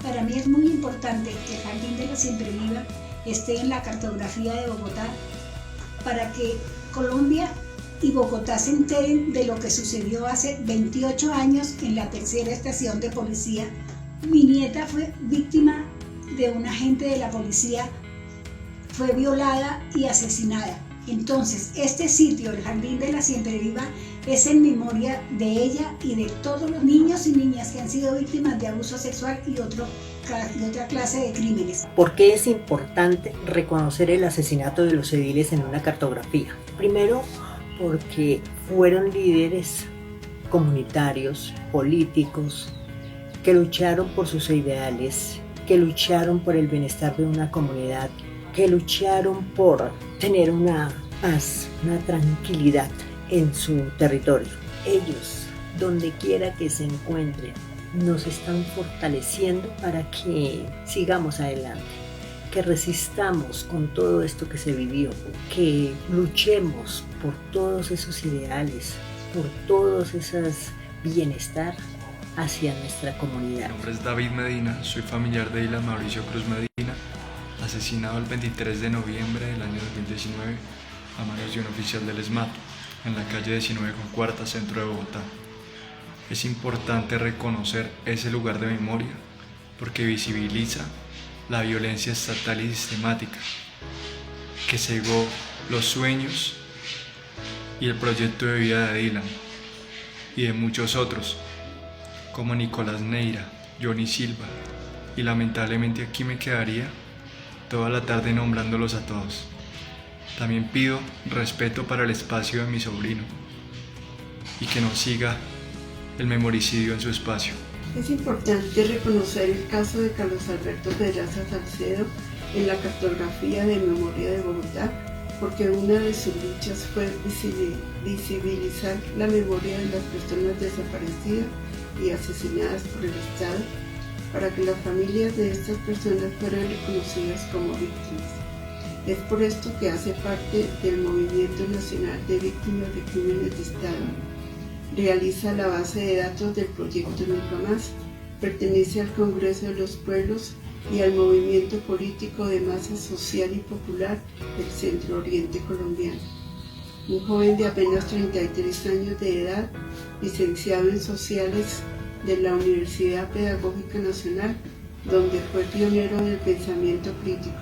Para mí es muy importante que el Jardín de la Siempre Viva esté en la cartografía de Bogotá para que Colombia y Bogotá se enteren de lo que sucedió hace 28 años en la tercera estación de policía. Mi nieta fue víctima de un agente de la policía, fue violada y asesinada. Entonces, este sitio, el Jardín de la Siempre Viva, es en memoria de ella y de todos los niños y niñas que han sido víctimas de abuso sexual y otra clase de crímenes. ¿Por qué es importante reconocer el asesinato de los civiles en una cartografía? Primero, porque fueron líderes comunitarios, políticos, que lucharon por sus ideales, que lucharon por el bienestar de una comunidad, que lucharon por tener una paz, una tranquilidad en su territorio. Ellos, donde quiera que se encuentren, nos están fortaleciendo para que sigamos adelante, que resistamos con todo esto que se vivió, que luchemos por todos esos ideales, por todos esos bienestar hacia nuestra comunidad. Mi nombre es David Medina, soy familiar de Dylan Mauricio Cruz Medina, asesinado el 23 de noviembre del año 2019 a manos de un oficial del ESMAD en la calle 19 con cuarta, centro de Bogotá. Es importante reconocer ese lugar de memoria porque visibiliza la violencia estatal y sistemática que cegó los sueños y el proyecto de vida de Dylan y de muchos otros como Nicolás Neira, Johnny Silva, y lamentablemente aquí me quedaría toda la tarde nombrándolos a todos. También pido respeto para el espacio de mi sobrino y que no siga el memoricidio en su espacio. Es importante reconocer el caso de Carlos Alberto Pedraza Salcedo en la cartografía de memoria de Bogotá, porque una de sus luchas fue visibilizar la memoria de las personas desaparecidas y asesinadas por el Estado, para que las familias de estas personas fueran reconocidas como víctimas. Es por esto que hace parte del Movimiento Nacional de Víctimas de Crímenes de Estado. Realiza la base de datos del proyecto Nunca Más, pertenece al Congreso de los Pueblos y al movimiento político de masa social y popular del Centro Oriente colombiano. Un joven de apenas 33 años de edad, licenciado en Sociales de la Universidad Pedagógica Nacional, donde fue pionero del pensamiento crítico.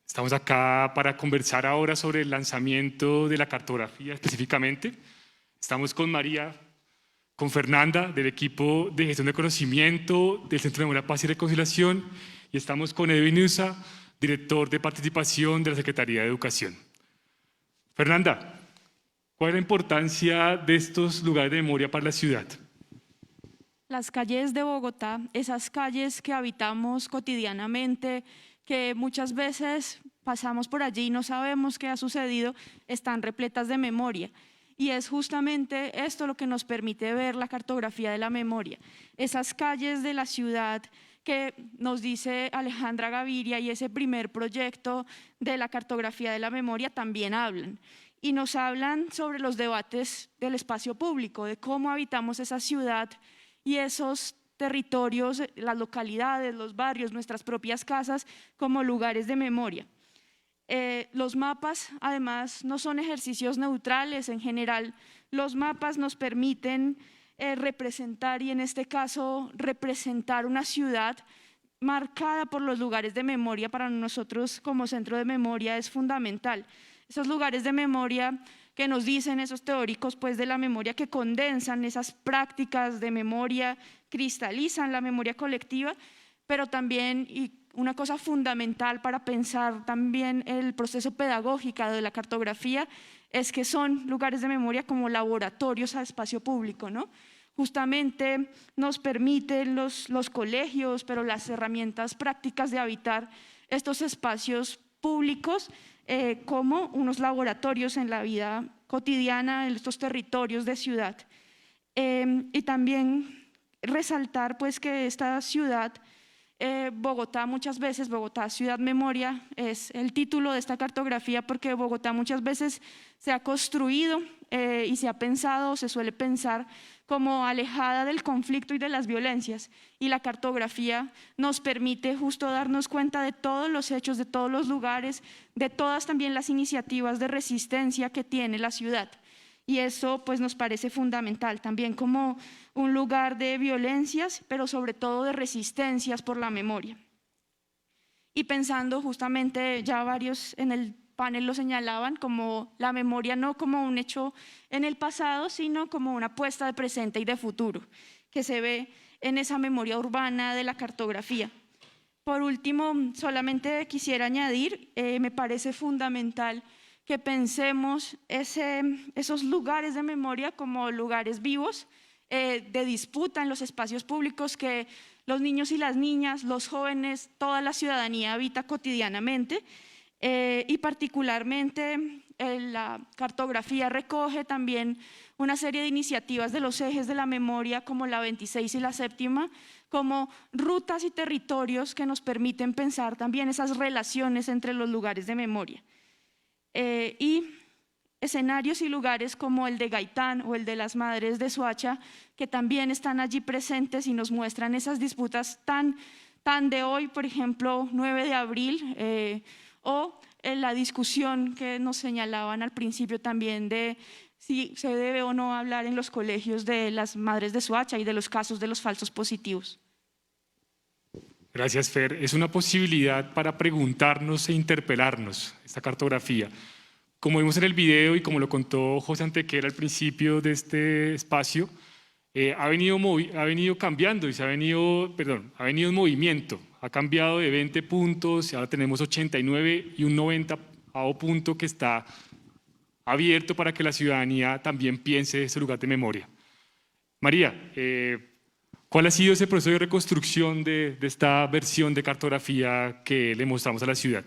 Estamos acá para conversar ahora sobre el lanzamiento de la cartografía específicamente. Estamos con María, con Fernanda del equipo de gestión de conocimiento del Centro de Memoria, Paz y Reconciliación, y estamos con Edwin Usa, director de participación de la Secretaría de Educación. Fernanda, ¿cuál es la importancia de estos lugares de memoria para la ciudad? Las calles de Bogotá, esas calles que habitamos cotidianamente, que muchas veces pasamos por allí y no sabemos qué ha sucedido, están repletas de memoria. Y es justamente esto lo que nos permite ver la cartografía de la memoria. Esas calles de la ciudad que nos dice Alejandra Gaviria y ese primer proyecto de la cartografía de la memoria también hablan. Y nos hablan sobre los debates del espacio público, de cómo habitamos esa ciudad y esos territorios, las localidades, los barrios, nuestras propias casas como lugares de memoria. Los mapas, además, no son ejercicios neutrales. En general, los mapas nos permiten representar, y en este caso, representar una ciudad marcada por los lugares de memoria. Para nosotros, como centro de memoria, es fundamental. Esos lugares de memoria que nos dicen esos teóricos pues, de la memoria, que condensan esas prácticas de memoria, cristalizan la memoria colectiva, pero también, y una cosa fundamental para pensar también el proceso pedagógico de la cartografía, es que son lugares de memoria como laboratorios a espacio público, ¿no? Justamente nos permiten los colegios, pero las herramientas prácticas de habitar estos espacios públicos como unos laboratorios en la vida cotidiana en estos territorios de ciudad. Y también resaltar pues que esta ciudad, Bogotá, muchas veces, Bogotá Ciudad Memoria, es el título de esta cartografía, porque Bogotá muchas veces se ha construido y se ha pensado, se suele pensar como alejada del conflicto y de las violencias, y la cartografía nos permite justo darnos cuenta de todos los hechos, de todos los lugares, de todas también las iniciativas de resistencia que tiene la ciudad. Y eso pues nos parece fundamental también como un lugar de violencias, pero sobre todo de resistencias por la memoria. Y pensando justamente, ya varios en el panel lo señalaban, como la memoria no como un hecho en el pasado, sino como una apuesta de presente y de futuro, que se ve en esa memoria urbana de la cartografía. Por último, solamente quisiera añadir, me parece fundamental que pensemos esos lugares de memoria como lugares vivos de disputa en los espacios públicos que los niños y las niñas, los jóvenes, toda la ciudadanía habita cotidianamente, y particularmente la cartografía recoge también una serie de iniciativas de los ejes de la memoria como la 26 y la séptima, como rutas y territorios que nos permiten pensar también esas relaciones entre los lugares de memoria. Y escenarios y lugares como el de Gaitán o el de las Madres de Soacha, que también están allí presentes y nos muestran esas disputas tan de hoy, por ejemplo, 9 de abril, o la discusión que nos señalaban al principio también de si se debe o no hablar en los colegios de las Madres de Soacha y de los casos de los falsos positivos. Gracias, Fer. Es una posibilidad para preguntarnos e interpelarnos esta cartografía. Como vimos en el video y como lo contó José Antequera al principio de este espacio, ha venido cambiando y ha venido en movimiento. Ha cambiado de 20 puntos, ahora tenemos 89 y un 90º punto que está abierto para que la ciudadanía también piense ese lugar de memoria. María, ¿cuál ha sido ese proceso de reconstrucción de esta versión de cartografía que le mostramos a la ciudad?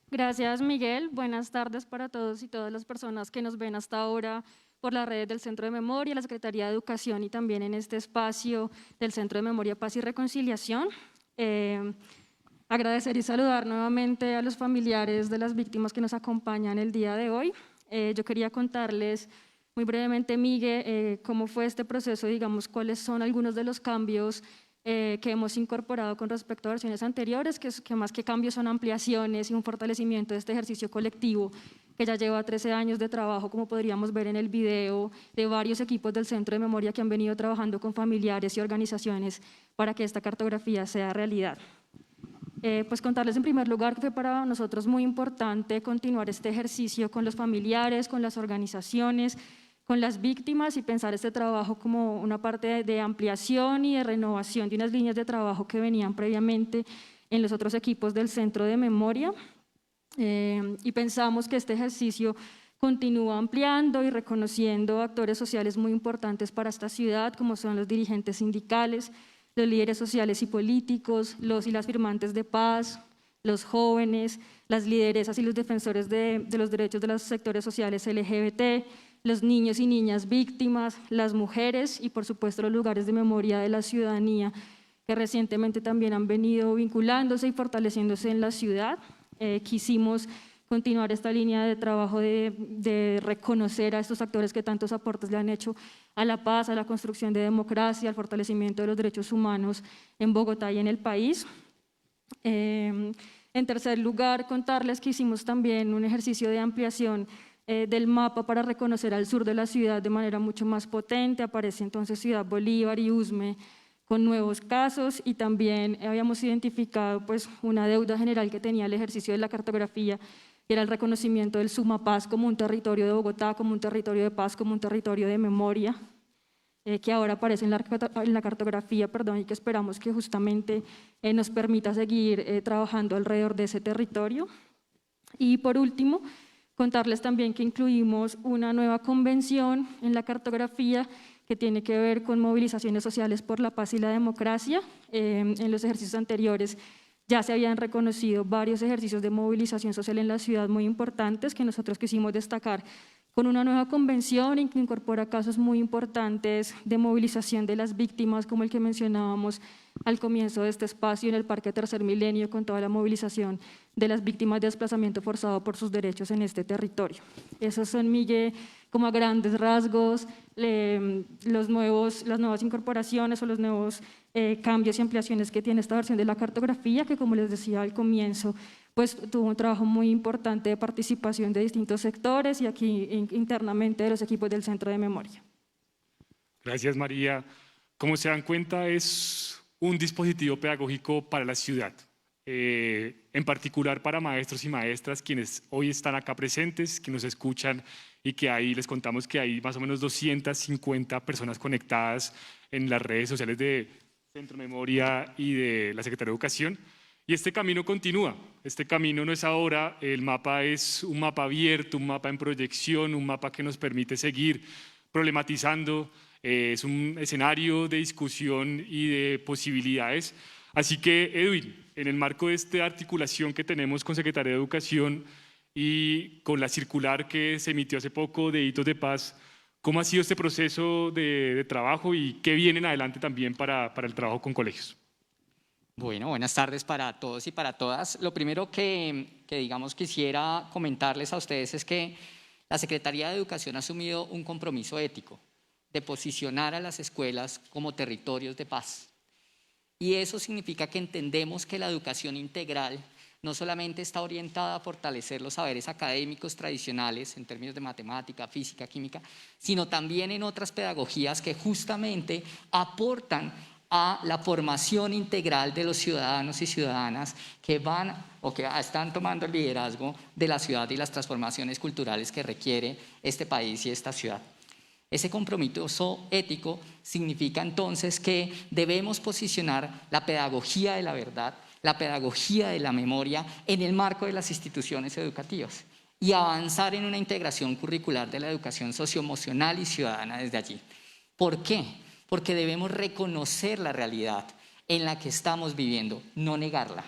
Gracias, Miguel. Buenas tardes para todos y todas las personas que nos ven hasta ahora por las redes del Centro de Memoria, la Secretaría de Educación y también en este espacio del Centro de Memoria, Paz y Reconciliación. Agradecer y saludar nuevamente a los familiares de las víctimas que nos acompañan el día de hoy. Yo quería contarles muy brevemente, Miguel, cómo fue este proceso, digamos, cuáles son algunos de los cambios que hemos incorporado con respecto a versiones anteriores, que más que cambios son ampliaciones y un fortalecimiento de este ejercicio colectivo que ya lleva 13 años de trabajo, como podríamos ver en el video, de varios equipos del Centro de Memoria que han venido trabajando con familiares y organizaciones para que esta cartografía sea realidad. Pues contarles en primer lugar que fue para nosotros muy importante continuar este ejercicio con los familiares, con las organizaciones, con las víctimas y pensar este trabajo como una parte de ampliación y de renovación de unas líneas de trabajo que venían previamente en los otros equipos del Centro de Memoria. Y pensamos que este ejercicio continúa ampliando y reconociendo actores sociales muy importantes para esta ciudad, como son los dirigentes sindicales, los líderes sociales y políticos, los y las firmantes de paz, los jóvenes, las lideresas y los defensores de los derechos de los sectores sociales LGBT, los niños y niñas víctimas, las mujeres y por supuesto los lugares de memoria de la ciudadanía que recientemente también han venido vinculándose y fortaleciéndose en la ciudad. Quisimos continuar esta línea de trabajo de reconocer a estos actores que tantos aportes le han hecho a la paz, a la construcción de democracia, al fortalecimiento de los derechos humanos en Bogotá y en el país. En tercer lugar, contarles que hicimos también un ejercicio de ampliación del mapa para reconocer al sur de la ciudad de manera mucho más potente. Aparece entonces Ciudad Bolívar y Usme con nuevos casos, y también habíamos identificado pues una deuda general que tenía el ejercicio de la cartografía, que era el reconocimiento del Sumapaz como un territorio de Bogotá, como un territorio de paz, como un territorio de memoria, que ahora aparece en la cartografía, y que esperamos que justamente nos permita seguir trabajando alrededor de ese territorio. Y por último, contarles también que incluimos una nueva convención en la cartografía que tiene que ver con movilizaciones sociales por la paz y la democracia. En los ejercicios anteriores ya se habían reconocido varios ejercicios de movilización social en la ciudad muy importantes que nosotros quisimos destacar con una nueva convención y que incorpora casos muy importantes de movilización de las víctimas, como el que mencionábamos al comienzo de este espacio en el Parque Tercer Milenio, con toda la movilización de las víctimas de desplazamiento forzado por sus derechos en este territorio. Esos son, Miguel, como a grandes rasgos, las nuevas incorporaciones o los nuevos cambios y ampliaciones que tiene esta versión de la cartografía, que como les decía al comienzo, pues tuvo un trabajo muy importante de participación de distintos sectores y aquí internamente de los equipos del Centro de Memoria. Gracias, María. Como se dan cuenta, es un dispositivo pedagógico para la ciudad, en particular para maestros y maestras quienes hoy están acá presentes, que nos escuchan, y que ahí les contamos que hay más o menos 250 personas conectadas en las redes sociales de Centro de Memoria y de la Secretaría de Educación. Y este camino continúa, este camino no es ahora, el mapa es un mapa abierto, un mapa en proyección, un mapa que nos permite seguir problematizando, es un escenario de discusión y de posibilidades. Así que, Edwin, en el marco de esta articulación que tenemos con Secretaría de Educación y con la circular que se emitió hace poco de Hitos de Paz, ¿cómo ha sido este proceso de trabajo y qué viene en adelante también para el trabajo con colegios? Bueno, buenas tardes para todos y para todas. Lo primero que digamos quisiera comentarles a ustedes es que la Secretaría de Educación ha asumido un compromiso ético de posicionar a las escuelas como territorios de paz. Y eso significa que entendemos que la educación integral no solamente está orientada a fortalecer los saberes académicos tradicionales en términos de matemática, física, química, sino también en otras pedagogías que justamente aportan a la formación integral de los ciudadanos y ciudadanas que van o que están tomando el liderazgo de la ciudad y las transformaciones culturales que requiere este país y esta ciudad. Ese compromiso ético significa entonces que debemos posicionar la pedagogía de la verdad, la pedagogía de la memoria en el marco de las instituciones educativas y avanzar en una integración curricular de la educación socioemocional y ciudadana desde allí. ¿Por qué? Porque debemos reconocer la realidad en la que estamos viviendo, no negarla.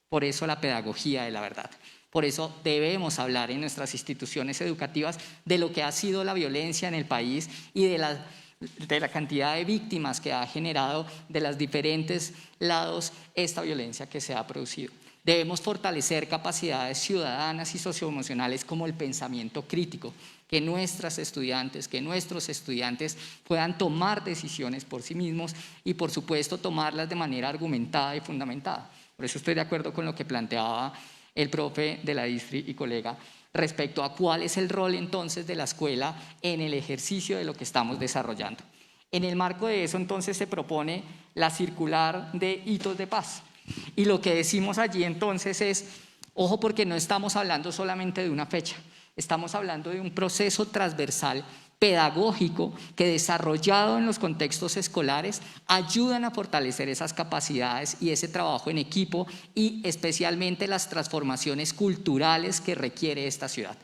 Por eso la pedagogía de la verdad. Por eso debemos hablar en nuestras instituciones educativas de lo que ha sido la violencia en el país y de la cantidad de víctimas que ha generado de los diferentes lados esta violencia que se ha producido. Debemos fortalecer capacidades ciudadanas y socioemocionales como el pensamiento crítico, que nuestros estudiantes puedan tomar decisiones por sí mismos y por supuesto tomarlas de manera argumentada y fundamentada. Por eso estoy de acuerdo con lo que planteaba el profe de la Distri y colega respecto a cuál es el rol entonces de la escuela en el ejercicio de lo que estamos desarrollando. En el marco de eso entonces se propone la circular de Hitos de Paz. Y lo que decimos allí entonces es, ojo, porque no estamos hablando solamente de una fecha, estamos hablando de un proceso transversal pedagógico que desarrollado en los contextos escolares ayudan a fortalecer esas capacidades y ese trabajo en equipo y especialmente las transformaciones culturales que requiere esta ciudad.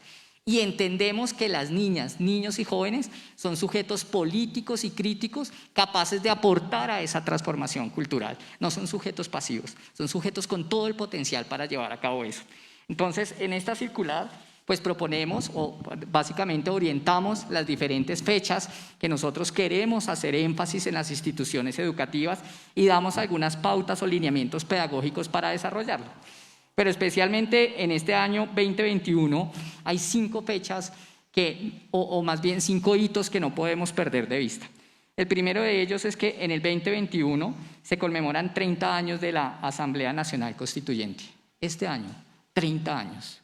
Y entendemos que las niñas, niños y jóvenes son sujetos políticos y críticos capaces de aportar a esa transformación cultural. No son sujetos pasivos, son sujetos con todo el potencial para llevar a cabo eso. Entonces, en esta circular, pues proponemos o básicamente orientamos las diferentes fechas que nosotros queremos hacer énfasis en las instituciones educativas y damos algunas pautas o lineamientos pedagógicos para desarrollarlo. Pero especialmente en este año 2021 hay 5 fechas o más bien 5 hitos que no podemos perder de vista. El primero de ellos es que en el 2021 se conmemoran 30 años de la Asamblea Nacional Constituyente. Este año, 30 años.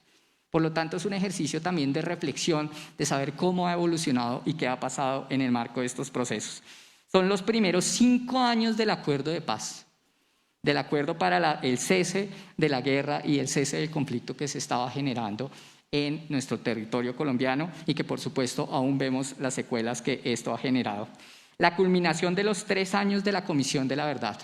Por lo tanto, es un ejercicio también de reflexión, de saber cómo ha evolucionado y qué ha pasado en el marco de estos procesos. Son los primeros 5 años del acuerdo de paz, del acuerdo para el cese de la guerra y el cese del conflicto que se estaba generando en nuestro territorio colombiano y que, por supuesto, aún vemos las secuelas que esto ha generado. La culminación de los 3 años de la Comisión de la Verdad.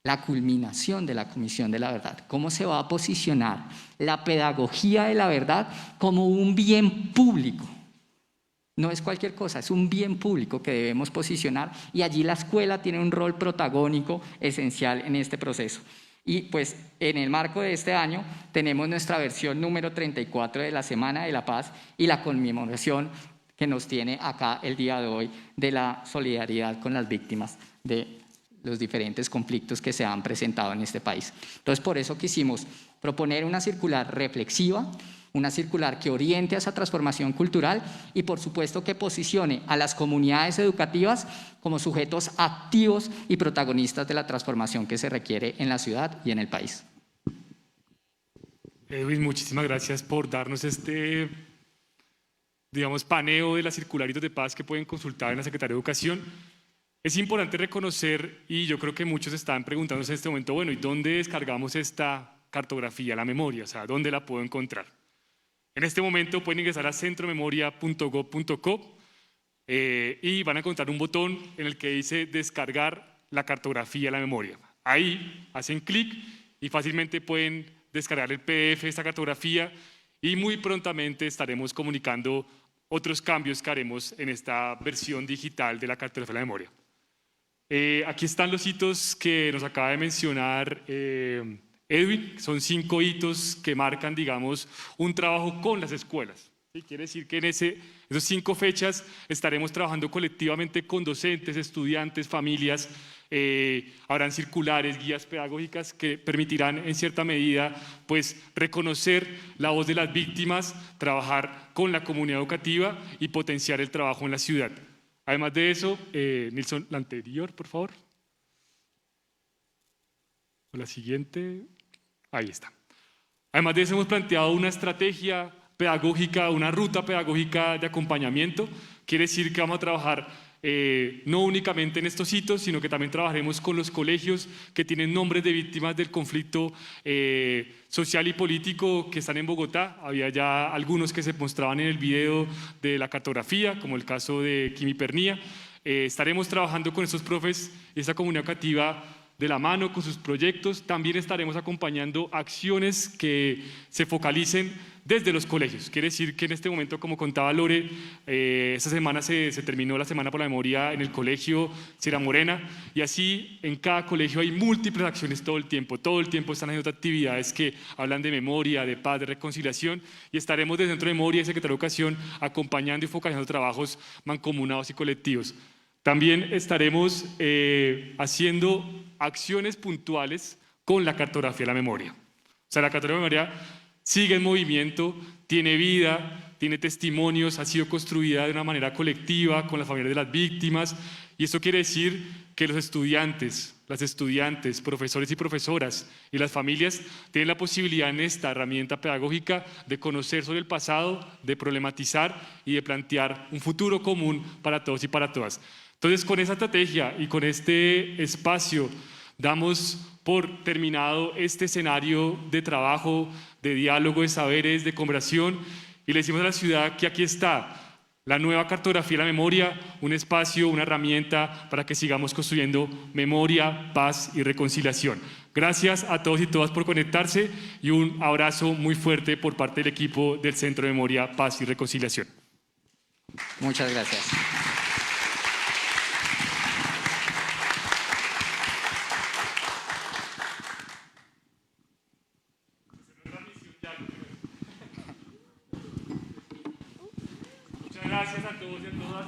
La culminación de la Comisión de la Verdad. ¿Cómo se va a posicionar la pedagogía de la verdad como un bien público? No es cualquier cosa, es un bien público que debemos posicionar y allí la escuela tiene un rol protagónico esencial en este proceso. Y pues en el marco de este año tenemos nuestra versión número 34 de la Semana de la Paz y la conmemoración que nos tiene acá el día de hoy de la solidaridad con las víctimas de los diferentes conflictos que se han presentado en este país. Entonces, por eso quisimos proponer una circular reflexiva, una circular que oriente a esa transformación cultural y, por supuesto, que posicione a las comunidades educativas como sujetos activos y protagonistas de la transformación que se requiere en la ciudad y en el país. Edwin, muchísimas gracias por darnos este, digamos, paneo de las circularitos de paz que pueden consultar en la Secretaría de Educación. Es importante reconocer, y yo creo que muchos están preguntándose en este momento, bueno, ¿y dónde descargamos esta cartografía, la memoria? O sea, ¿dónde la puedo encontrar? En este momento pueden ingresar a centromemoria.gov.co y van a encontrar un botón en el que dice descargar la cartografía de la memoria. Ahí hacen clic y fácilmente pueden descargar el PDF de esta cartografía y muy prontamente estaremos comunicando otros cambios que haremos en esta versión digital de la cartografía de la memoria. Aquí están los hitos que nos acaba de mencionar Edwin. Son 5 hitos que marcan, digamos, un trabajo con las escuelas. ¿Sí? Quiere decir que en esas 5 fechas estaremos trabajando colectivamente con docentes, estudiantes, familias. Habrán circulares, guías pedagógicas que permitirán en cierta medida pues, reconocer la voz de las víctimas, trabajar con la comunidad educativa y potenciar el trabajo en la ciudad. Además de eso, Nilson, la anterior, por favor. La siguiente. Ahí está. Además de eso, hemos planteado una estrategia pedagógica, una ruta pedagógica de acompañamiento. Quiere decir que vamos a trabajar no únicamente en estos hitos, sino que también trabajaremos con los colegios que tienen nombres de víctimas del conflicto social y político que están en Bogotá. Había ya algunos que se mostraban en el video de la cartografía, como el caso de Kimi Pernía. Estaremos trabajando con estos profes y esta comunidad educativa de la mano con sus proyectos. También estaremos acompañando acciones que se focalicen desde los colegios. Quiere decir que en este momento, como contaba Lore, esta semana se terminó la Semana por la Memoria en el colegio Sierra Morena y así en cada colegio hay múltiples acciones todo el tiempo están haciendo actividades que hablan de memoria, de paz, de reconciliación y estaremos desde Centro de Memoria y Secretaría de Educación acompañando y focalizando trabajos mancomunados y colectivos. También estaremos haciendo acciones puntuales con la cartografía de la memoria. O sea, la cartografía de la memoria sigue en movimiento, tiene vida, tiene testimonios, ha sido construida de una manera colectiva con las familias de las víctimas y esto quiere decir que los estudiantes, las estudiantes, profesores y profesoras y las familias tienen la posibilidad en esta herramienta pedagógica de conocer sobre el pasado, de problematizar y de plantear un futuro común para todos y para todas. Entonces, con esa estrategia y con este espacio, damos por terminado este escenario de trabajo, de diálogo, de saberes, de conversación, y le decimos a la ciudad que aquí está la nueva cartografía de la memoria, un espacio, una herramienta para que sigamos construyendo memoria, paz y reconciliación. Gracias a todos y todas por conectarse y un abrazo muy fuerte por parte del equipo del Centro de Memoria, Paz y Reconciliación. Muchas gracias. Gracias a todos y a todas.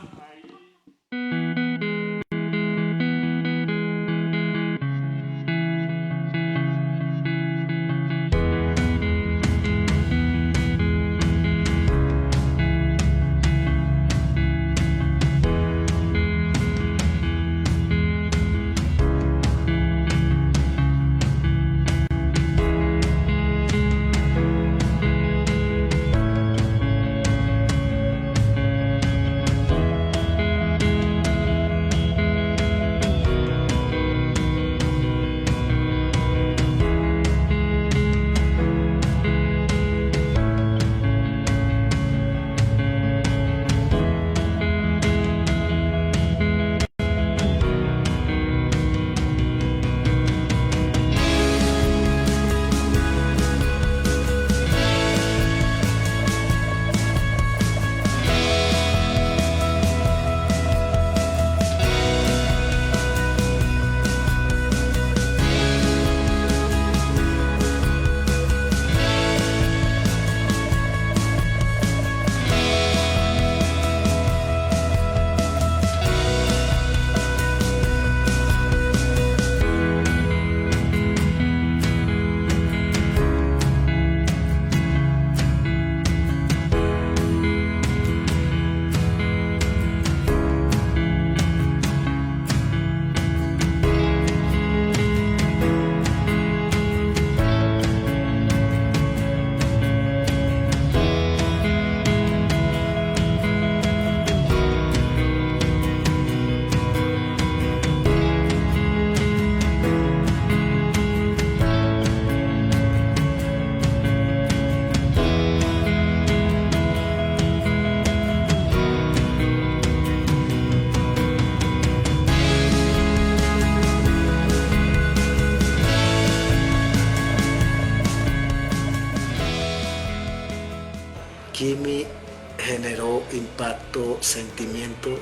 impacto sentimiento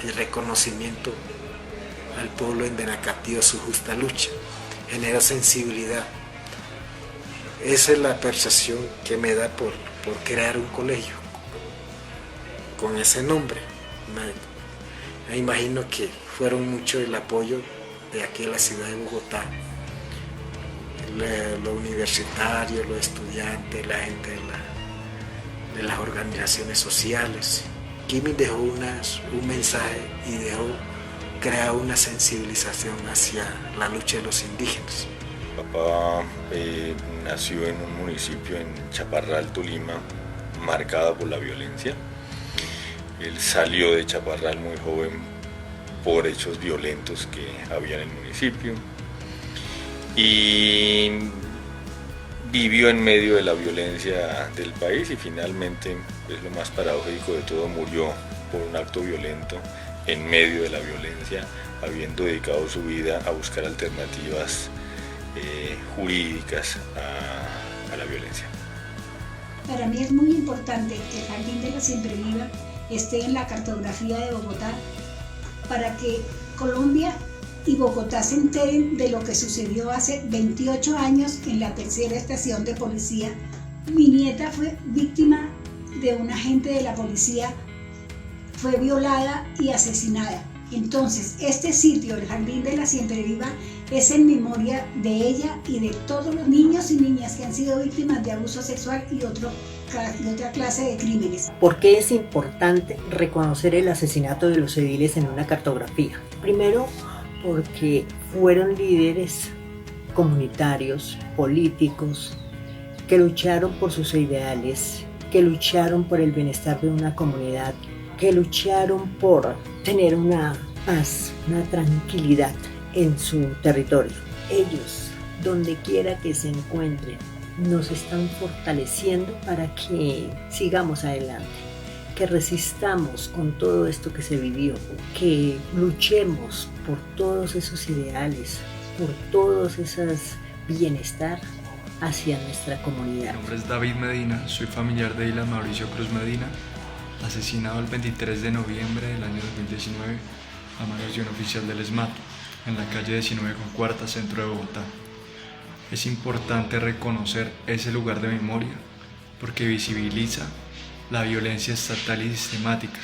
y reconocimiento al pueblo inderacatío su justa lucha, genera sensibilidad. Esa es la percepción que me da por crear un colegio con ese nombre. Me imagino que fueron mucho el apoyo de aquí en la ciudad de Bogotá, los universitarios, los estudiantes, la gente de las organizaciones sociales. Kimi dejó un mensaje y dejó crear una sensibilización hacia la lucha de los indígenas. Papá nació en un municipio en Chaparral, Tolima, marcada por la violencia. Él salió de Chaparral muy joven por hechos violentos que había en el municipio y vivió en medio de la violencia del país y finalmente, es lo más paradójico de todo, murió por un acto violento en medio de la violencia, habiendo dedicado su vida a buscar alternativas jurídicas a la violencia. Para mí es muy importante que el Jardín de la Siempre Viva esté en la cartografía de Bogotá para que Colombia y Bogotá se enteren de lo que sucedió hace 28 años en la tercera estación de policía. Mi nieta fue víctima de un agente de la policía, fue violada y asesinada. Entonces, este sitio, el Jardín de la Siempre Viva, es en memoria de ella y de todos los niños y niñas que han sido víctimas de abuso sexual y otra clase de crímenes. ¿Por qué es importante reconocer el asesinato de los ediles en una cartografía? Primero, porque fueron líderes comunitarios, políticos, que lucharon por sus ideales, que lucharon por el bienestar de una comunidad, que lucharon por tener una paz, una tranquilidad en su territorio. Ellos, donde quiera que se encuentren, nos están fortaleciendo para que sigamos adelante, que resistamos con todo esto que se vivió, que luchemos por todos esos ideales, por todos esos bienestar hacia nuestra comunidad. Mi nombre es David Medina, soy familiar de Dylan Mauricio Cruz Medina, asesinado el 23 de noviembre del año 2019 a manos de un oficial del ESMAD en la calle 19 con cuarta, centro de Bogotá. Es importante reconocer ese lugar de memoria porque visibiliza la violencia estatal y sistemática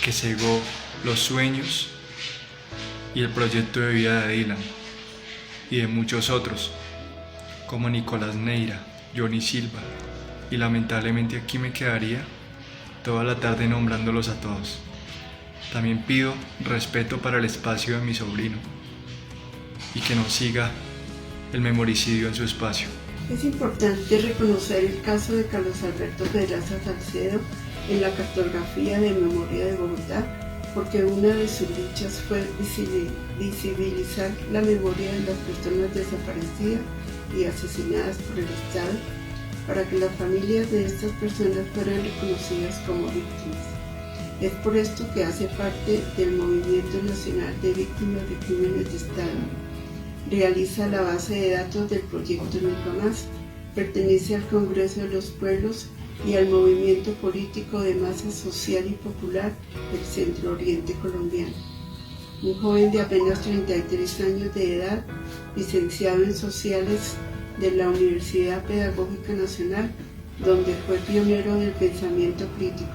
que cegó los sueños y el proyecto de vida de Dylan y de muchos otros como Nicolás Neira, Johnny Silva, y lamentablemente aquí me quedaría toda la tarde nombrándolos a todos. También pido respeto para el espacio de mi sobrino y que no siga el memoricidio en su espacio. Es importante reconocer el caso de Carlos Alberto Pedraza Salcedo en la cartografía de memoria de Bogotá, porque una de sus luchas fue visibilizar la memoria de las personas desaparecidas y asesinadas por el Estado, para que las familias de estas personas fueran reconocidas como víctimas. Es por esto que hace parte del Movimiento Nacional de Víctimas de Crímenes de Estado. Realiza la base de datos del proyecto Nunca Más, pertenece al Congreso de los Pueblos y al movimiento político de masa social y popular del Centro Oriente colombiano. Un joven de apenas 33 años de edad, licenciado en Sociales de la Universidad Pedagógica Nacional, donde fue pionero del pensamiento crítico.